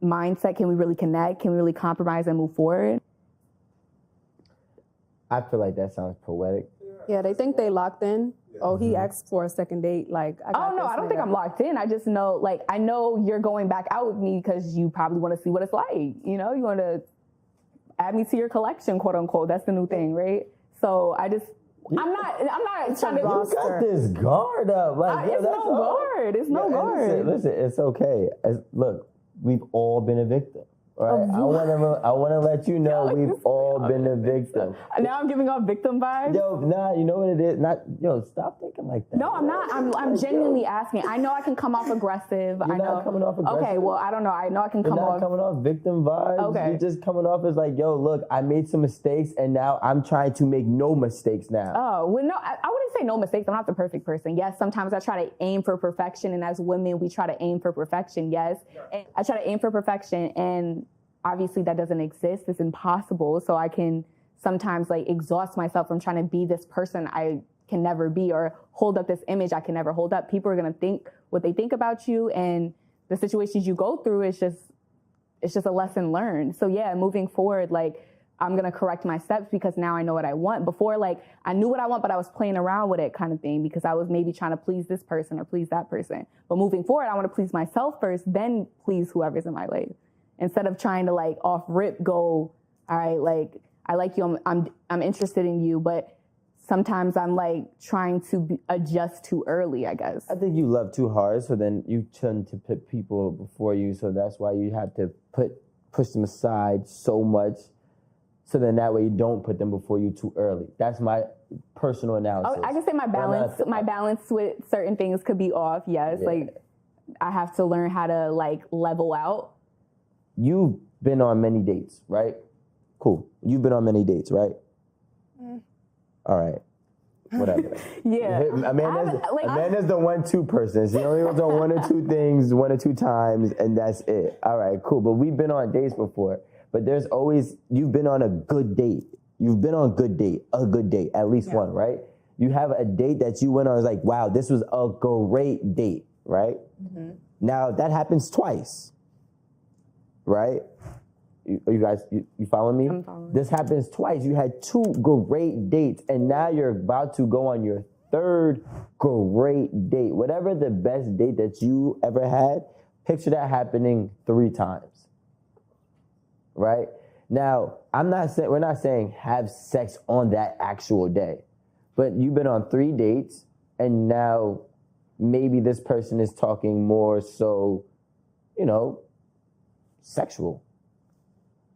mindset? Can we really connect? Can we really compromise and move forward? I feel like that sounds poetic. Yeah, they think they locked in. Oh, he asked for a second date. Like, I don't think I'm locked in. I just know, like, I know you're going back out with me because you probably want to see what it's like. You know, you want to add me to your collection, quote unquote. That's the new thing, right? So I'm not trying to. You got this guard up. Like, it's no guard. It's no guard. Listen, it's okay. Look, we've all been a victim. Right? I want to let you know we've all been a victim. Now I'm giving off victim vibes. Yo, nah, you know what it is? Stop thinking like that. No, I'm not. I'm genuinely asking. I know I can come off aggressive. You're not coming off aggressive. Okay, well, I don't know. I know I can come off. You're not coming off victim vibes. Okay. You're just coming off as like, yo, look, I made some mistakes and now I'm trying to make no mistakes now. Oh, well, no, I wouldn't say no mistakes. I'm not the perfect person. Yes, sometimes I try to aim for perfection. And as women, we try to aim for perfection. Yes. And I try to aim for perfection. And obviously that doesn't exist. It's impossible. So I can sometimes like exhaust myself from trying to be this person I can never be or hold up this image I can never hold up. People are going to think what they think about you, and the situations you go through is just a lesson learned. So yeah, moving forward, like I'm going to correct my steps because now I know what I want. Before, like I knew what I want, but I was playing around with it kind of thing because I was maybe trying to please this person or please that person. But moving forward, I want to please myself first, then please whoever's in my life. Instead of trying to like off rip go, all right, like I like you, I'm interested in you, but sometimes I'm like trying to adjust too early, I guess. I think you love too hard, so then you tend to put people before you, so that's why you have to push them aside so much, so then that way you don't put them before you too early. That's my personal analysis. I can say my balance with certain things could be off, yes. Yeah. Like I have to learn how to like level out. You've been on many dates, right? Cool. You've been on many dates, right? All right. Whatever. Yeah. Amanda's the 1-2 person. She only goes on 1 or 2 things 1 or 2 times, and that's it. All right, cool. But we've been on dates before. But you've been on a good date. You've been on a good date, at least one, right? You have a date that you went on, like, wow, this was a great date, right? Mm-hmm. Now, that happens twice. Right? You guys, you following me? I'm following. This happens twice. You had 2 great dates, and now you're about to go on your 3rd great date. Whatever the best date that you ever had, picture that happening 3 times. Right? Now, we're not saying have sex on that actual day, but you've been on 3 dates, and now maybe this person is talking more so, sexual.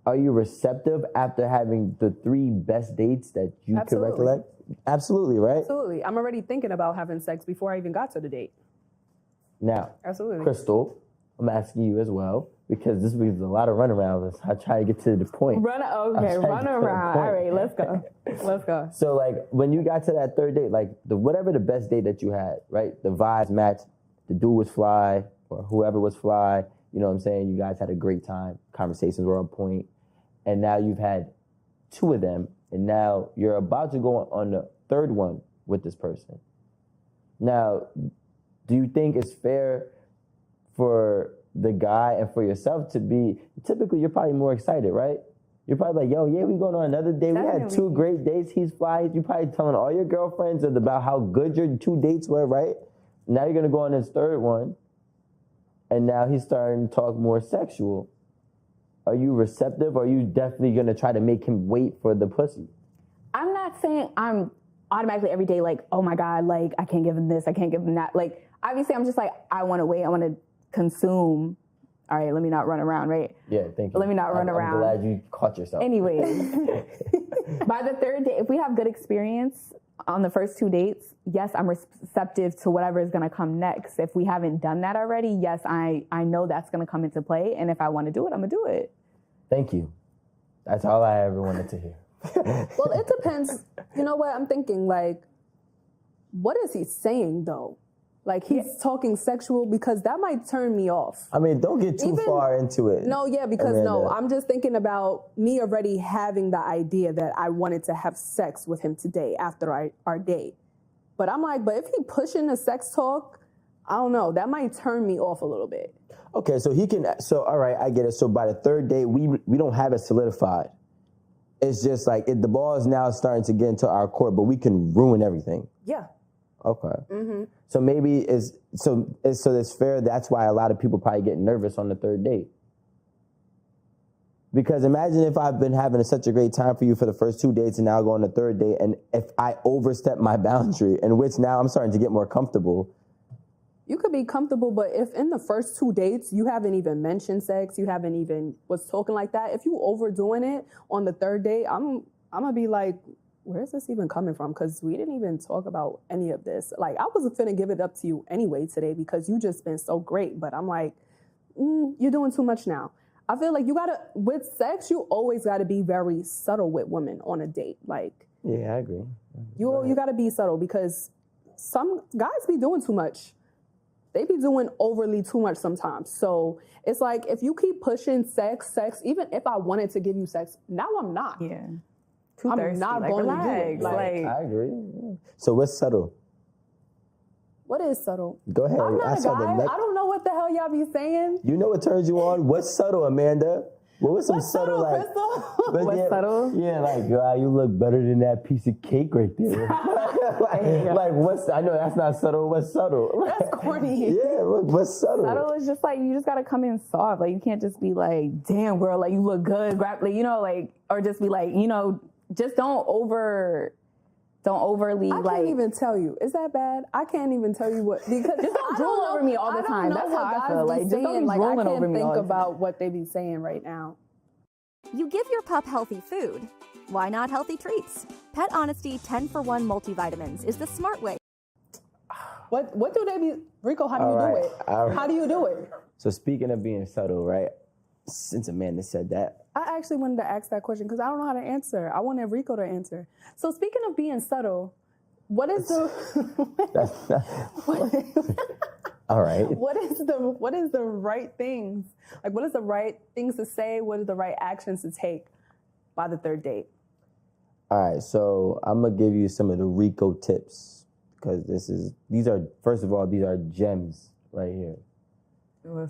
Are you receptive after having the 3 best dates that you can recollect? Absolutely, right? Absolutely. I'm already thinking about having sex before I even got to the date. Now, absolutely. Crystal, I'm asking you as well, because this week's a lot of runarounds. I try to get to the point. Run around. All right, let's go. Let's go. So, like, when you got to that 3rd date, like, whatever the best date that you had, right? The vibes matched, the dude was fly, or whoever was fly. You know what I'm saying? You guys had a great time. Conversations were on point. And now you've had 2 of them. And now you're about to go on the 3rd one with this person. Now, do you think it's fair for the guy and for yourself to be, typically you're probably more excited, right? You're probably like, yo, yeah, we going on another date. Definitely. We had 2 great dates. He's fly. You're probably telling all your girlfriends about how good your 2 dates were, right? Now you're going to go on this 3rd one. And now he's starting to talk more sexual. Are you receptive, or are you definitely going to try to make him wait for the pussy? I'm not saying I'm automatically every day like, oh my God, like I can't give him this, I can't give him that. Like, obviously I'm just like, I want to wait, I want to consume. All right, let me not run around, right? Yeah, thank you. Let me not run around. I'm glad you caught yourself. Anyway, by the 3rd date, if we have good experience on the first 2 dates, yes, I'm receptive to whatever is going to come next. If we haven't done that already, yes, I know that's going to come into play. And if I want to do it, I'm going to do it. Thank you. That's all I ever wanted to hear. Well, it depends. You know what? I'm thinking, like, what is he saying, though? Like, he's talking sexual, because that might turn me off. I mean, don't get too far into it. No, yeah, because I'm just thinking about me already having the idea that I wanted to have sex with him today after our date. But I'm like, but if he pushing the sex talk, I don't know, that might turn me off a little bit. Okay, so all right, I get it. So by the 3rd date, we don't have it solidified. It's just like, the ball is now starting to get into our court, but we can ruin everything. Yeah. Okay. Mm-hmm. So maybe it's fair. That's why a lot of people probably get nervous on the 3rd date. Because imagine if I've been having such a great time for you for the first 2 dates and now go on the third date, and if I overstep my boundary, in which now I'm starting to get more comfortable. You could be comfortable, but if in the first 2 dates you haven't even mentioned sex, you haven't even was talking like that, if you overdoing it on the third date, I'm gonna be like, where is this even coming from? Because we didn't even talk about any of this. Like, I wasn't finna give it up to you anyway today because you just been so great. But I'm like, you're doing too much now. I feel like you gotta, with sex, you always gotta be very subtle with women on a date. Like, yeah, I agree. You gotta be subtle because some guys be doing too much. They be doing overly too much sometimes. So it's like, if you keep pushing sex, even if I wanted to give you sex, now I'm not. Yeah. I'm not going to do it. Like, I agree. So what's subtle? What is subtle? Go ahead. I'm not a guy. I don't know what the hell y'all be saying. You know what turns you on? What's subtle, Amanda? What was some subtle, like? What's subtle? Yeah, like, wow, you look better than that piece of cake right there. like, what's? I know that's not subtle. What's subtle? That's corny. Yeah, what's subtle? Subtle is just like, you just gotta come in soft. Like, you can't just be like, damn, girl, like, you look good. Like, you know, like, or just be like, you know, just don't overly I can't even tell you. Is that bad? I can't even tell you what, because just don't drool over me all the time. That's how I feel. Like, just don't be drooling over me all the time. I can't think about what they be saying right now. You give your pup healthy food. Why not healthy treats? Pet Honesty 10-for-1 multivitamins is the smart way. What do they be, Rico, how do you do it? How do you do it? So speaking of being subtle, right? Since Amanda said that, I actually wanted to ask that question because I don't know how to answer. I wanted Rico to answer. So speaking of being subtle, what is the all right. What is the right things? Like, what is the right things to say? What are the right actions to take by the third date? All right, so I'm gonna give you some of the Rico tips because these are first of all, these are gems right here.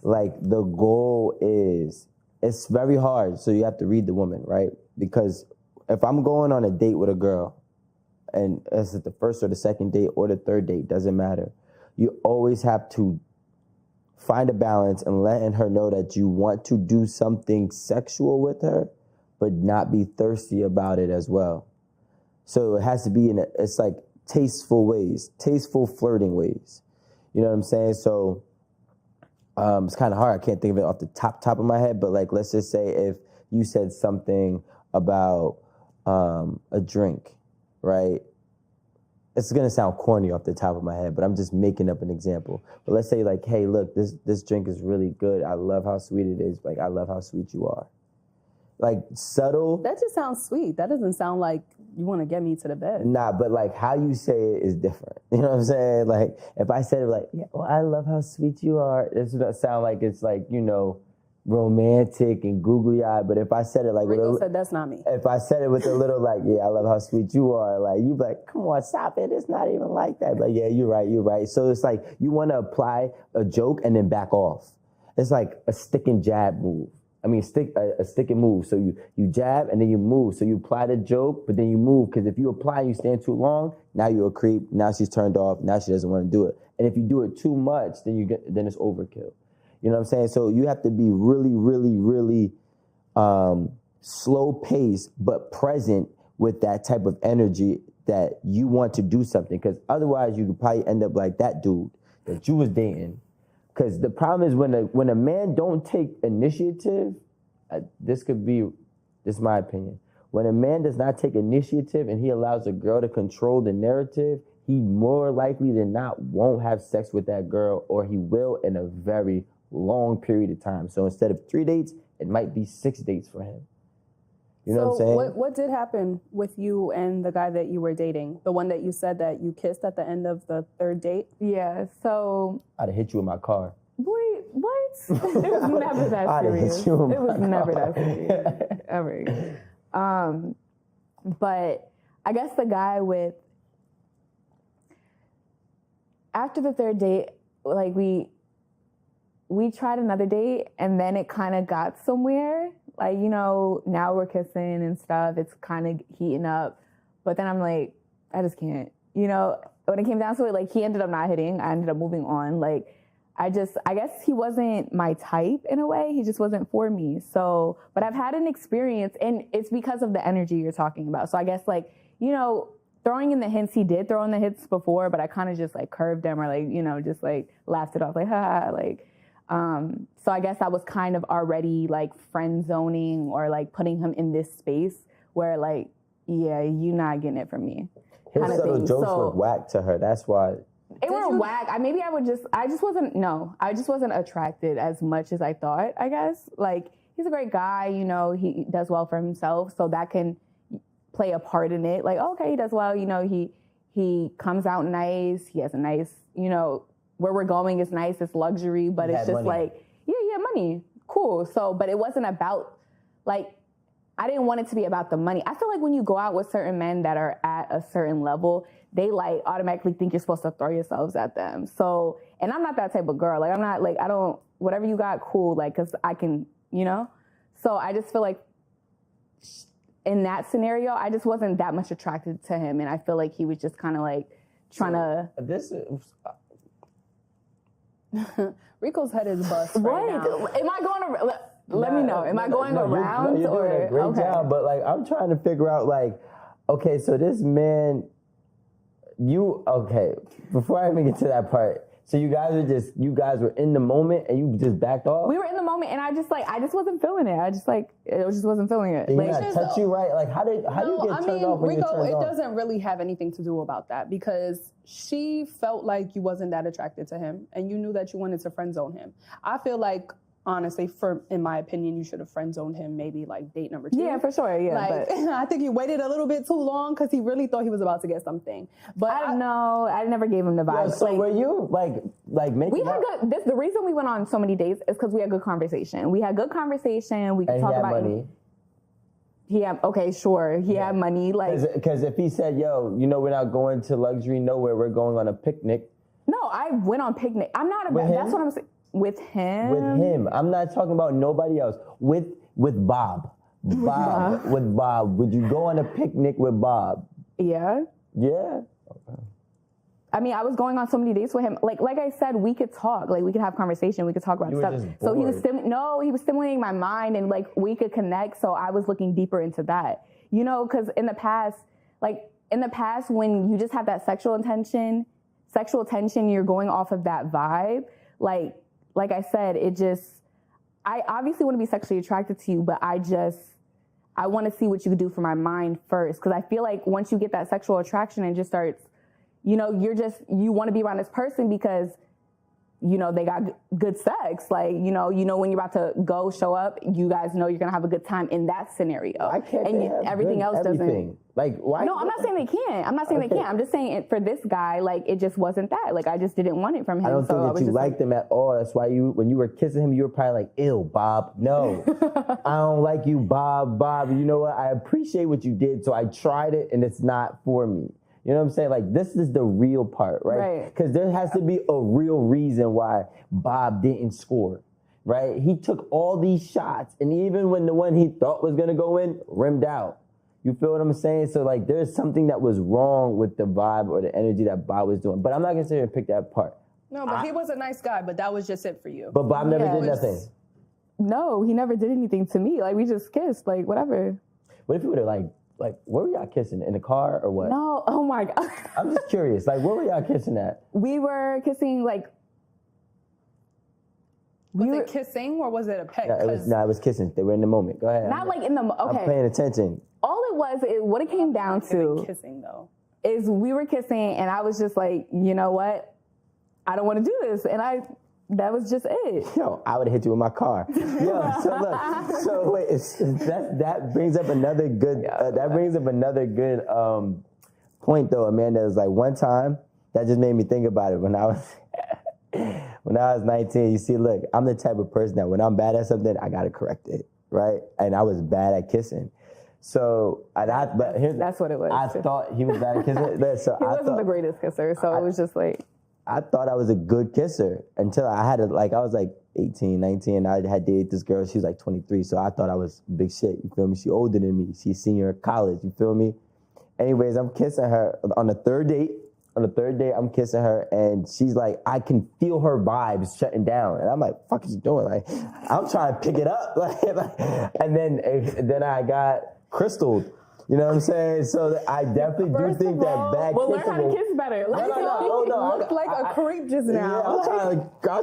Like, the goal is, it's very hard, so you have to read the woman, right? Because if I'm going on a date with a girl, and is it the first or the second date or the third date, doesn't matter. You always have to find a balance and letting her know that you want to do something sexual with her, but not be thirsty about it as well. So it has to be it's like tasteful ways, tasteful flirting ways. You know what I'm saying? So it's kind of hard. I can't think of it off the top of my head, but like, let's just say if you said something about a drink, right? It's gonna sound corny off the top of my head, but I'm just making up an example. But let's say like, hey, look, this drink is really good. I love how sweet it is. Like, I love how sweet you are. Like, subtle. That just sounds sweet. That doesn't sound like you want to get me to the bed. Nah, but like how you say it is different. You know what I'm saying? Like, if I said it like, yeah, well, I love how sweet you are, this doesn't sound like it's like, you know, romantic and googly eyed. But if I said it like, Rico said that's not me. If I said it with a little like, yeah, I love how sweet you are, like, you be like, come on, stop it. It's not even like that. But yeah, you're right. So it's like you want to apply a joke and then back off. It's like a stick and jab move. I mean, a stick and move. So you jab and then you move. So you apply the joke, but then you move. Because if you apply and you stand too long, now you're a creep. Now she's turned off. Now she doesn't want to do it. And if you do it too much, then it's overkill. You know what I'm saying? So you have to be really, really, really slow paced, but present with that type of energy that you want to do something. Because otherwise, you could probably end up like that dude that you was dating. Because the problem is when a man don't take initiative, this is my opinion. When a man does not take initiative and he allows a girl to control the narrative, he more likely than not won't have sex with that girl, or he will in a very long period of time. So instead of 3 dates, it might be 6 dates for him. You know what I'm saying? What did happen with you and the guy that you were dating? The one that you said that you kissed at the end of the third date? Yeah, so... I'd have hit you in my car. Boy, what? It was never that serious. It was never that serious. Ever. But I guess the guy with... After the third date, like, we tried another date, and then it kind of got somewhere. Like, you know, now we're kissing and stuff. It's kind of heating up. But then I'm like, I just can't. You know, when it came down to it, like, he ended up not hitting. I ended up moving on. Like, I guess he wasn't my type in a way. He just wasn't for me. So, but I've had an experience, and it's because of the energy you're talking about. So I guess like, you know, throwing in the hints, he did throw in the hints before, but I kind of just like curved him or like, you know, just like laughed it off like, ha, like, so I guess I was kind of already like friend zoning or like putting him in this space where like, yeah, you not getting it from me. His subtle jokes were whack to her. That's why. They were whack. I just wasn't attracted as much as I thought, I guess. Like, he's a great guy, you know, he does well for himself, so that can play a part in it. Like, okay, he does well, you know, he comes out nice, he has a nice, you know, where we're going is nice, it's luxury, but it's just money. Like, yeah, money, cool. So, but it wasn't about, like, I didn't want it to be about the money. I feel like when you go out with certain men that are at a certain level, they like automatically think you're supposed to throw yourselves at them. So, and I'm not that type of girl. Like, I'm not like, I don't, whatever you got, cool. Like, cause I can, you know? So I just feel like in that scenario, I just wasn't that much attracted to him. And I feel like he was just kind of like trying to. This is. Rico's head is bust right now. Am I going to, let me know. Am I going around? You're doing a great job, but like, I'm trying to figure out like, okay, so this man, before I even get to that part, so you guys were in the moment and you just backed off? We were in the moment and I just wasn't feeling it. I just wasn't feeling it. Like, not touch you right? Like, how do you get turned off when Rico, you're turned it off? doesn't really have anything to do about that because she felt like you wasn't that attracted to him and you knew that you wanted to friend zone him. I feel like, honestly, in my opinion, you should have friend zoned him maybe like date number 2. Yeah, for sure. Yeah, like, but I think he waited a little bit too long because he really thought he was about to get something. But I don't know. I never gave him the vibe. Yeah, so like, were you like making? We had good. The reason we went on so many dates is because we had good conversation. We had good conversation. We could talk about money. He had had money. Like, because if he said, "Yo, you know, we're not going to luxury nowhere. We're going on a picnic." No, I went on picnic. I'm not. That's what I'm saying. With him? With him. I'm not talking about nobody else. With Bob. With Bob. Would you go on a picnic with Bob? Yeah. Yeah? Okay. I mean, I was going on so many dates with him. Like I said, we could talk. Like, we could have conversation. We could talk about you stuff. Were just so bored. he was stimulating my mind and, like, we could connect. So I was looking deeper into that. You know, because in the past, when you just have that sexual tension, you're going off of that vibe. Like I said, I obviously want to be sexually attracted to you, but I want to see what you could do for my mind first. Because I feel like once you get that sexual attraction and just starts, you know, you want to be around this person because, you know, they got good sex. Like, you know, when you're about to show up, you guys know you're going to have a good time in that scenario. Why can't and they have everything else everything? Doesn't. Like, why? No, I'm not saying they can't. I'm just saying for this guy, like, it just wasn't that. Like, I just didn't want it from him. I don't think that you liked him at all. That's why when you were kissing him, you were probably like, ew, Bob. No, I don't like you, Bob. Bob, you know what? I appreciate what you did, so I tried it, and it's not for me. You know what I'm saying? Like, this is the real part, right? Because there has to be a real reason why Bob didn't score, right? He took all these shots, and even when the one he thought was going to go in, rimmed out. You feel what I'm saying? So, like, there's something that was wrong with the vibe or the energy that Bob was doing. But I'm not going to sit here and pick that part. No, but he was a nice guy, but that was just it for you. But Bob never did nothing. No, he never did anything to me. Like, we just kissed, like, whatever. What if you would have, like, where were y'all kissing? In the car or what? No, oh my God. I'm just curious. Like, where were y'all kissing at? We were kissing, like... Was it kissing or was it a peck? No, it was kissing. They were in the moment. Go ahead. Not like in the... Okay. I'm paying attention. All it was, what it came down to... Kissing, though. Is we were kissing and I was just like, you know what? I don't want to do this. And that was just it. Yo, I would have hit you with my car. Yo, so look, so wait, that brings up another good, point though, Amanda. Is like one time that just made me think about it when I was 19. You see, look, I'm the type of person that when I'm bad at something, I gotta correct it, right? And I was bad at kissing. So, that's what it was. I thought he was bad at kissing. So he wasn't the greatest kisser, so it was just like. I thought I was a good kisser until I was like 18, 19, and I had dated this girl. She was like 23, so I thought I was big shit. You feel me? She older than me. She's senior in college. You feel me? Anyways, I'm kissing her on the third date. On the third day, I'm kissing her, and she's like, I can feel her vibes shutting down. And I'm like, fuck is she doing? Like, I'm trying to pick it up. And then I got crystalled. You know what I'm saying? So I definitely do think that bad kissing. Well, learn how to kiss better. No. Looked like a creep just now. I'm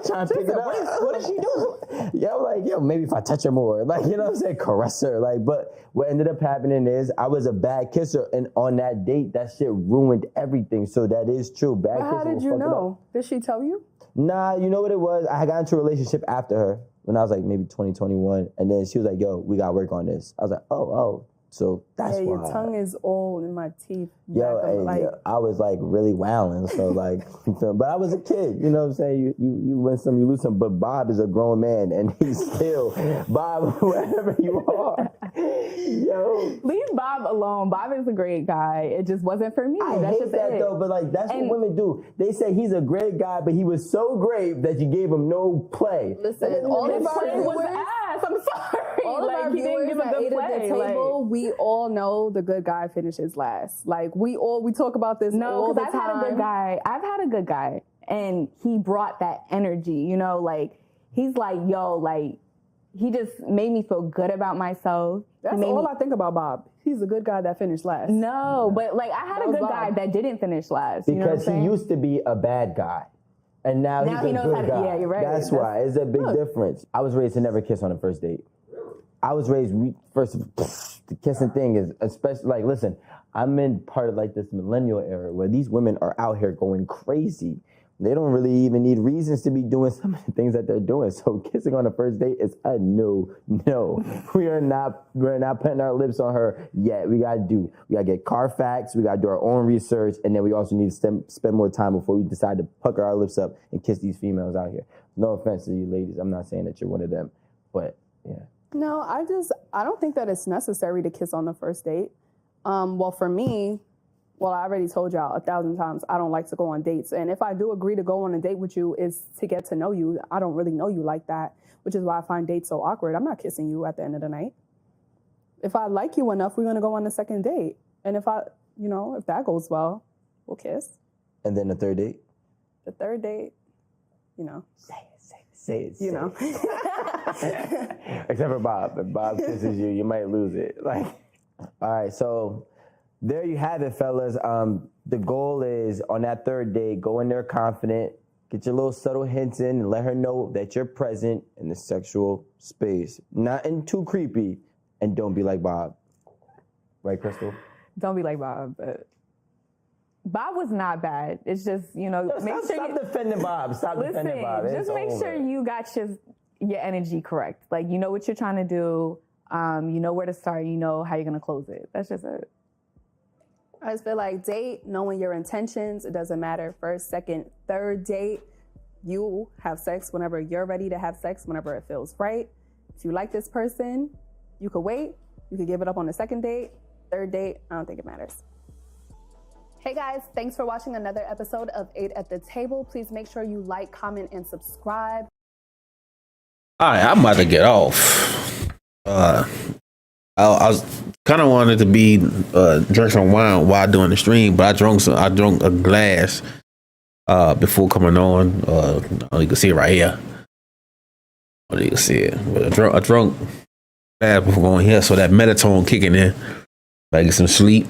trying to pick it up. What is she doing? Yeah, I'm like, maybe if I touch her more, like, you know what I'm saying, caress her. Like, but what ended up happening is I was a bad kisser, and on that date, that shit ruined everything. So that is true. Bad kissing. How did you know? Did she tell you? Nah, you know what it was? I got into a relationship after her when I was like maybe 20, 21, and then she was like, yo, we got to work on this. I was like, oh. So that's why. Your tongue is old in my teeth. I was like really wilding. So like, but I was a kid. You know what I'm saying? You win some, you lose some. But Bob is a grown man, and he's still Bob, wherever you are. Yo, leave Bob alone. Bob is a great guy. It just wasn't for me. That's hate that though. But like, that's what women do. They say he's a great guy, but he was so great that you gave him no play. Listen, all his play was ass. I'm sorry. All of our viewers that ate at the table, we all know the good guy finishes last. Like we talk about this all the time. I've had a good guy, and he brought that energy. You know, like he's like, yo, like he just made me feel good about myself. That's all I think about Bob. He's a good guy that finished last. No, but like I had a good guy that didn't finish last. You know what I'm saying? He used to be a bad guy. And now he's a good guy. Yeah, you're right. That's why. It's a big difference. I was raised to never kiss on a first date. I was raised, the kissing thing is, especially, like, listen, I'm in part of, like, this millennial era where these women are out here going crazy. They don't really even need reasons to be doing some of the things that they're doing. So kissing on a first date is a no. We're not putting our lips on her yet. We gotta get Carfax, we gotta do our own research, and then we also need to spend more time before we decide to pucker our lips up and kiss these females out here. No offense to you ladies, I'm not saying that you're one of them, but yeah. No, I don't think that it's necessary to kiss on the first date. Well, for me, I already told y'all 1,000 times, I don't like to go on dates. And if I do agree to go on a date with you, is to get to know you. I don't really know you like that, which is why I find dates so awkward. I'm not kissing you at the end of the night. If I like you enough, we're going to go on the second date. And if if that goes well, we'll kiss. And then the third date? The third date, Say it. Except for Bob. If Bob kisses you, you might lose it. Like, all right, so there you have it, fellas. The goal is on that third date, go in there confident, get your little subtle hints in, and let her know that you're present in the sexual space. Nothing too creepy, and don't be like Bob. Right, Crystal? Don't be like Bob, but Bob was not bad. It's just, stop defending Bob. Stop defending Bob. Just make sure you got your energy correct. Like, you know what you're trying to do. You know where to start. You know how you're going to close it. That's just it. I just feel like date, knowing your intentions. It doesn't matter. First, second, third date. You have sex whenever you're ready to have sex, whenever it feels right. If you like this person, you could wait. You could give it up on the second date. Third date, I don't think it matters. Hey guys, thanks for watching another episode of 8 at the Table. Please make sure you like, comment, and subscribe. All right, I'm about to get off. I was kind of wanted to be drink some wine while doing the stream, but I drunk a glass before coming on. You can see it right here. You can see it. But I drunk glass before going here, so that melatonin kicking in. I get some sleep.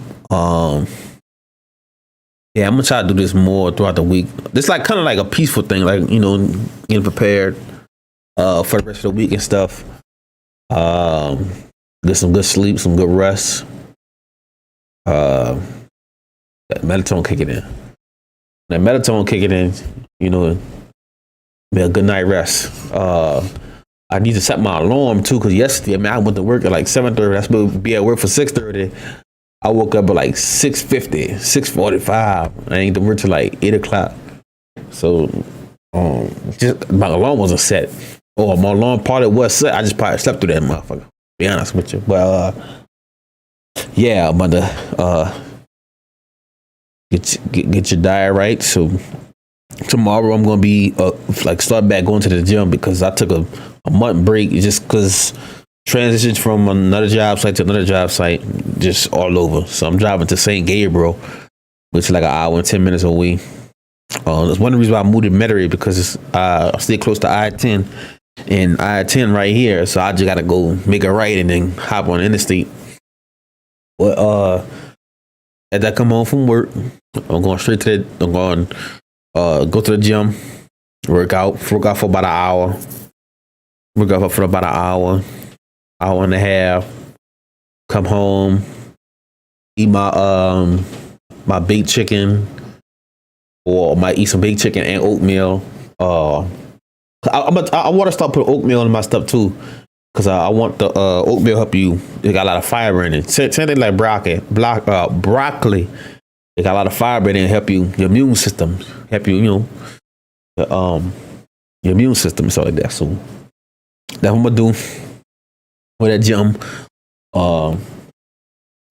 Yeah, I'm gonna try to do this more throughout the week. This like kind of like a peaceful thing, like getting prepared for the rest of the week and stuff. Get some good sleep, some good rest. That melatonin kicking in. That melatonin kicking in, be a good night rest. I need to set my alarm too, because yesterday, I went to work at like 7:30. I'm supposed to be at work for 6:30. I woke up at like 6:50, 6:45. I ain't to work till like 8 o'clock. So, just my alarm wasn't set. Or my alarm part was set. I just probably slept through that motherfucker. To be honest with you, but yeah, I'm about to get your diet right. So tomorrow I'm gonna be start back going to the gym, because I took a month break just because. Transitioned from another job site to another job site, just all over. So I'm driving to St. Gabriel which is like an hour and 10 minutes away. That's one of the reasons why I moved to Metairie, because I stay close to I-10 and I-10 right here. So I just gotta go make a right and then hop on the interstate. But as I come home from work, I'm going straight to the. I'm going go to the gym, work out for about an hour. Work out for about an hour and a half. Come home, eat my my baked chicken, or might eat some baked chicken and oatmeal. I want to start putting oatmeal in my stuff too, because I want the oatmeal help you. It got a lot of fiber in it. Same thing like broccoli. It got a lot of fiber in it and help you, your immune system. Help you, your immune system and stuff like that. So that's what I'm gonna do with that gym.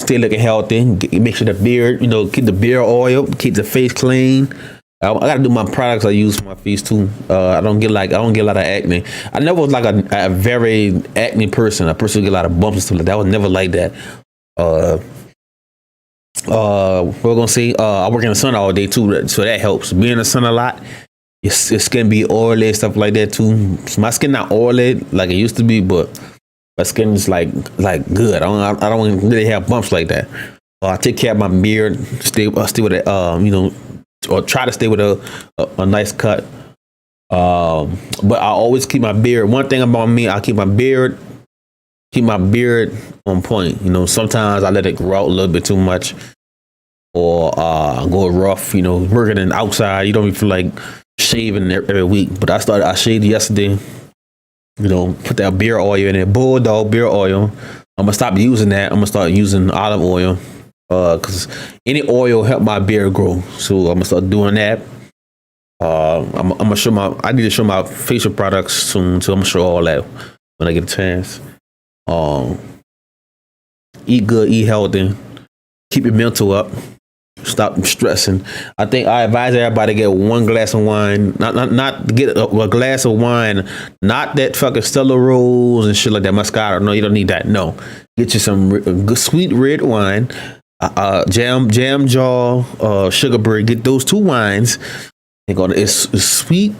Stay looking healthy. Make sure the beard, keep the beard oil, keep the face clean. I gotta do my products I use for my face too. I don't get a lot of acne. I never was like a very acne person. A person who get a lot of bumps and stuff like that. I was never like that. What we're gonna say, I work in the sun all day too, so that helps. Being in the sun a lot, your skin be oily and stuff like that too. My skin not oily like it used to be, but my skin is like good. I don't really have bumps like that. I take care of my beard, stay with it, or try to stay with a nice cut. But I always keep my beard. One thing about me, I keep my beard on point. Sometimes I let it grow out a little bit too much, or go rough. Working in outside, you don't even feel like shaving every week. But I shaved yesterday. Put that beard oil in it, bulldog beard oil. I'm gonna stop using that. I'm gonna start using olive oil, because any oil help my beard grow. So I'm gonna start doing that. I'm gonna show I need to show my facial products soon, so I'm gonna show all that when I get a chance. Eat good, eat healthy, keep your mental up, stop stressing. I think I advise everybody to get one glass of wine, not get a glass of wine, not that fucking Stella Rose and shit like that, Moscato. No, you don't need that. No, get you some good sweet red wine, jam jaw, sugar berry. Get those two wines. It's sweet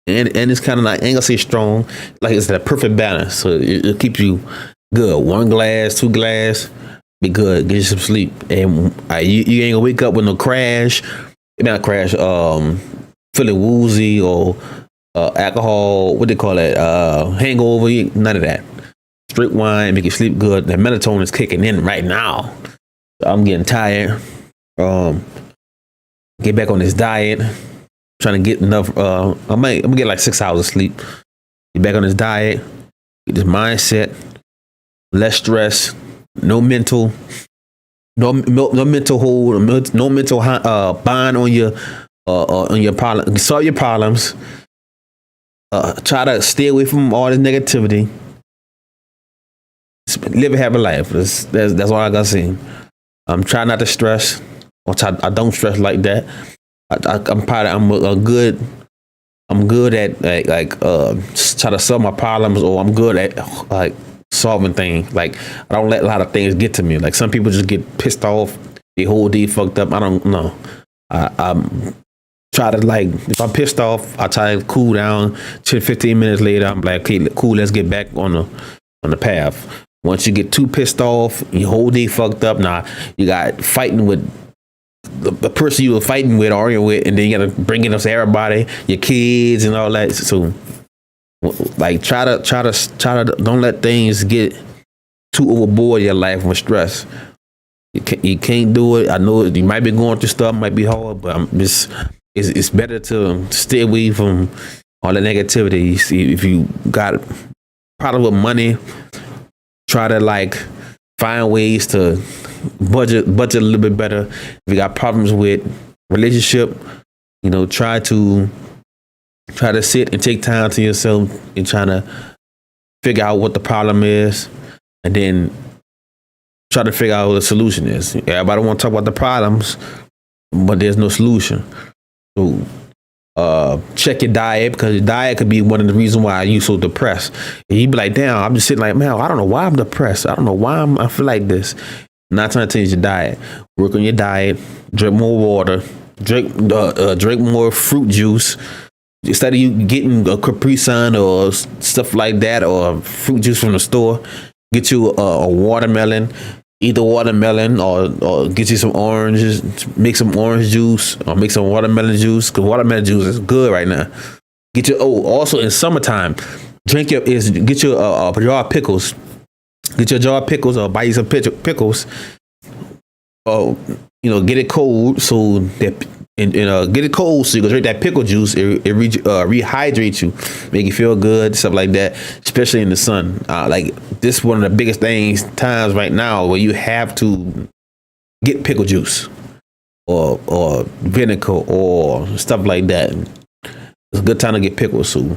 and it's kind of like, I ain't gonna say strong, like it's that perfect balance. So it'll keep you good. 1 glass, 2 glass. Be good. Get you some sleep, and you ain't gonna wake up with no crash. Not crash. Feeling woozy or alcohol. What they call that? Hangover. None of that. Straight wine make you sleep good. The melatonin is kicking in right now. I'm getting tired. Get back on this diet. Trying to get enough. I'm gonna get like 6 hours of sleep. Get back on this diet. Get this mindset. Less stress. No mental hold, no mental bind on your problem. Solve your problems. Try to stay away from all this negativity. Live a happy life. That's all I gotta say. I'm trying not to stress. I don't stress like that. I'm good at try to solve my problems, or I'm good at like solving things. Like I don't let a lot of things get to me. Like some people just get pissed off, the whole day fucked up. I don't know. I'm try to, like, if I'm pissed off, I try to cool down. 10-15 minutes later, I'm like, okay, cool, let's get back on the path. Once you get too pissed off, your whole day fucked up. Now you got fighting with the person you were fighting with, arguing with, and then you gotta bring it up to everybody, your kids and all that. So like try to don't let things get too overboard in your life with stress. You can't do it. I know you might be going through stuff, might be hard, but it's better to stay away from all the negativity. You see, if you got a problem with money, try to like find ways to budget a little bit better. If you got problems with relationship, try to sit and take time to yourself and try to figure out what the problem is, and then try to figure out what the solution is. Everybody want to talk about the problems, but there's no solution. So check your diet, because your diet could be one of the reasons why you're so depressed. And you be like, damn, I'm just sitting like, man, I don't know why I'm depressed. I don't know why I feel like this. 9 times out of 10 is your diet. Work on your diet. Drink more water. Drink more fruit juice. Instead of you getting a Capri Sun or stuff like that, or fruit juice from the store, get you a watermelon. Eat the watermelon, or get you some oranges. Make some orange juice, or make some watermelon juice. Cause watermelon juice is good right now. Get your also in summertime, get you a jar of pickles. Get your jar of pickles, or buy you some pickles. Get it cold so that get it cold so you can drink that pickle juice. It rehydrates you, make you feel good, stuff like that. Especially in the sun. Like this, one of the biggest times right now where you have to get pickle juice or vinegar or stuff like that. It's a good time to get pickles. So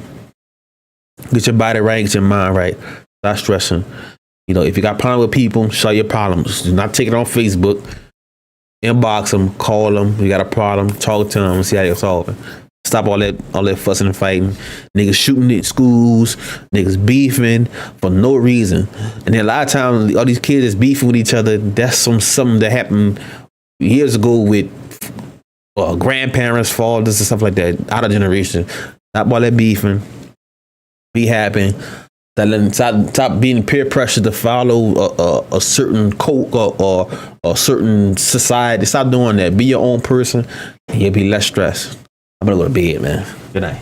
get your body right, get your mind right. Stop stressing. If you got problems with people, show your problems. Do not take it on Facebook. Inbox them, call them. You got a problem, talk to them, see how you're solving. Stop all that fussing and fighting. Niggas shooting at schools, niggas beefing for no reason. And then a lot of times, all these kids is beefing with each other. That's something that happened years ago with grandparents, fathers, and stuff like that. Out of generation. Stop all that beefing. Be happy. Stop being peer pressure to follow a certain code or a certain society. Stop doing that. Be your own person, and you'll be less stressed. I'm gonna go to bed, man. Good night.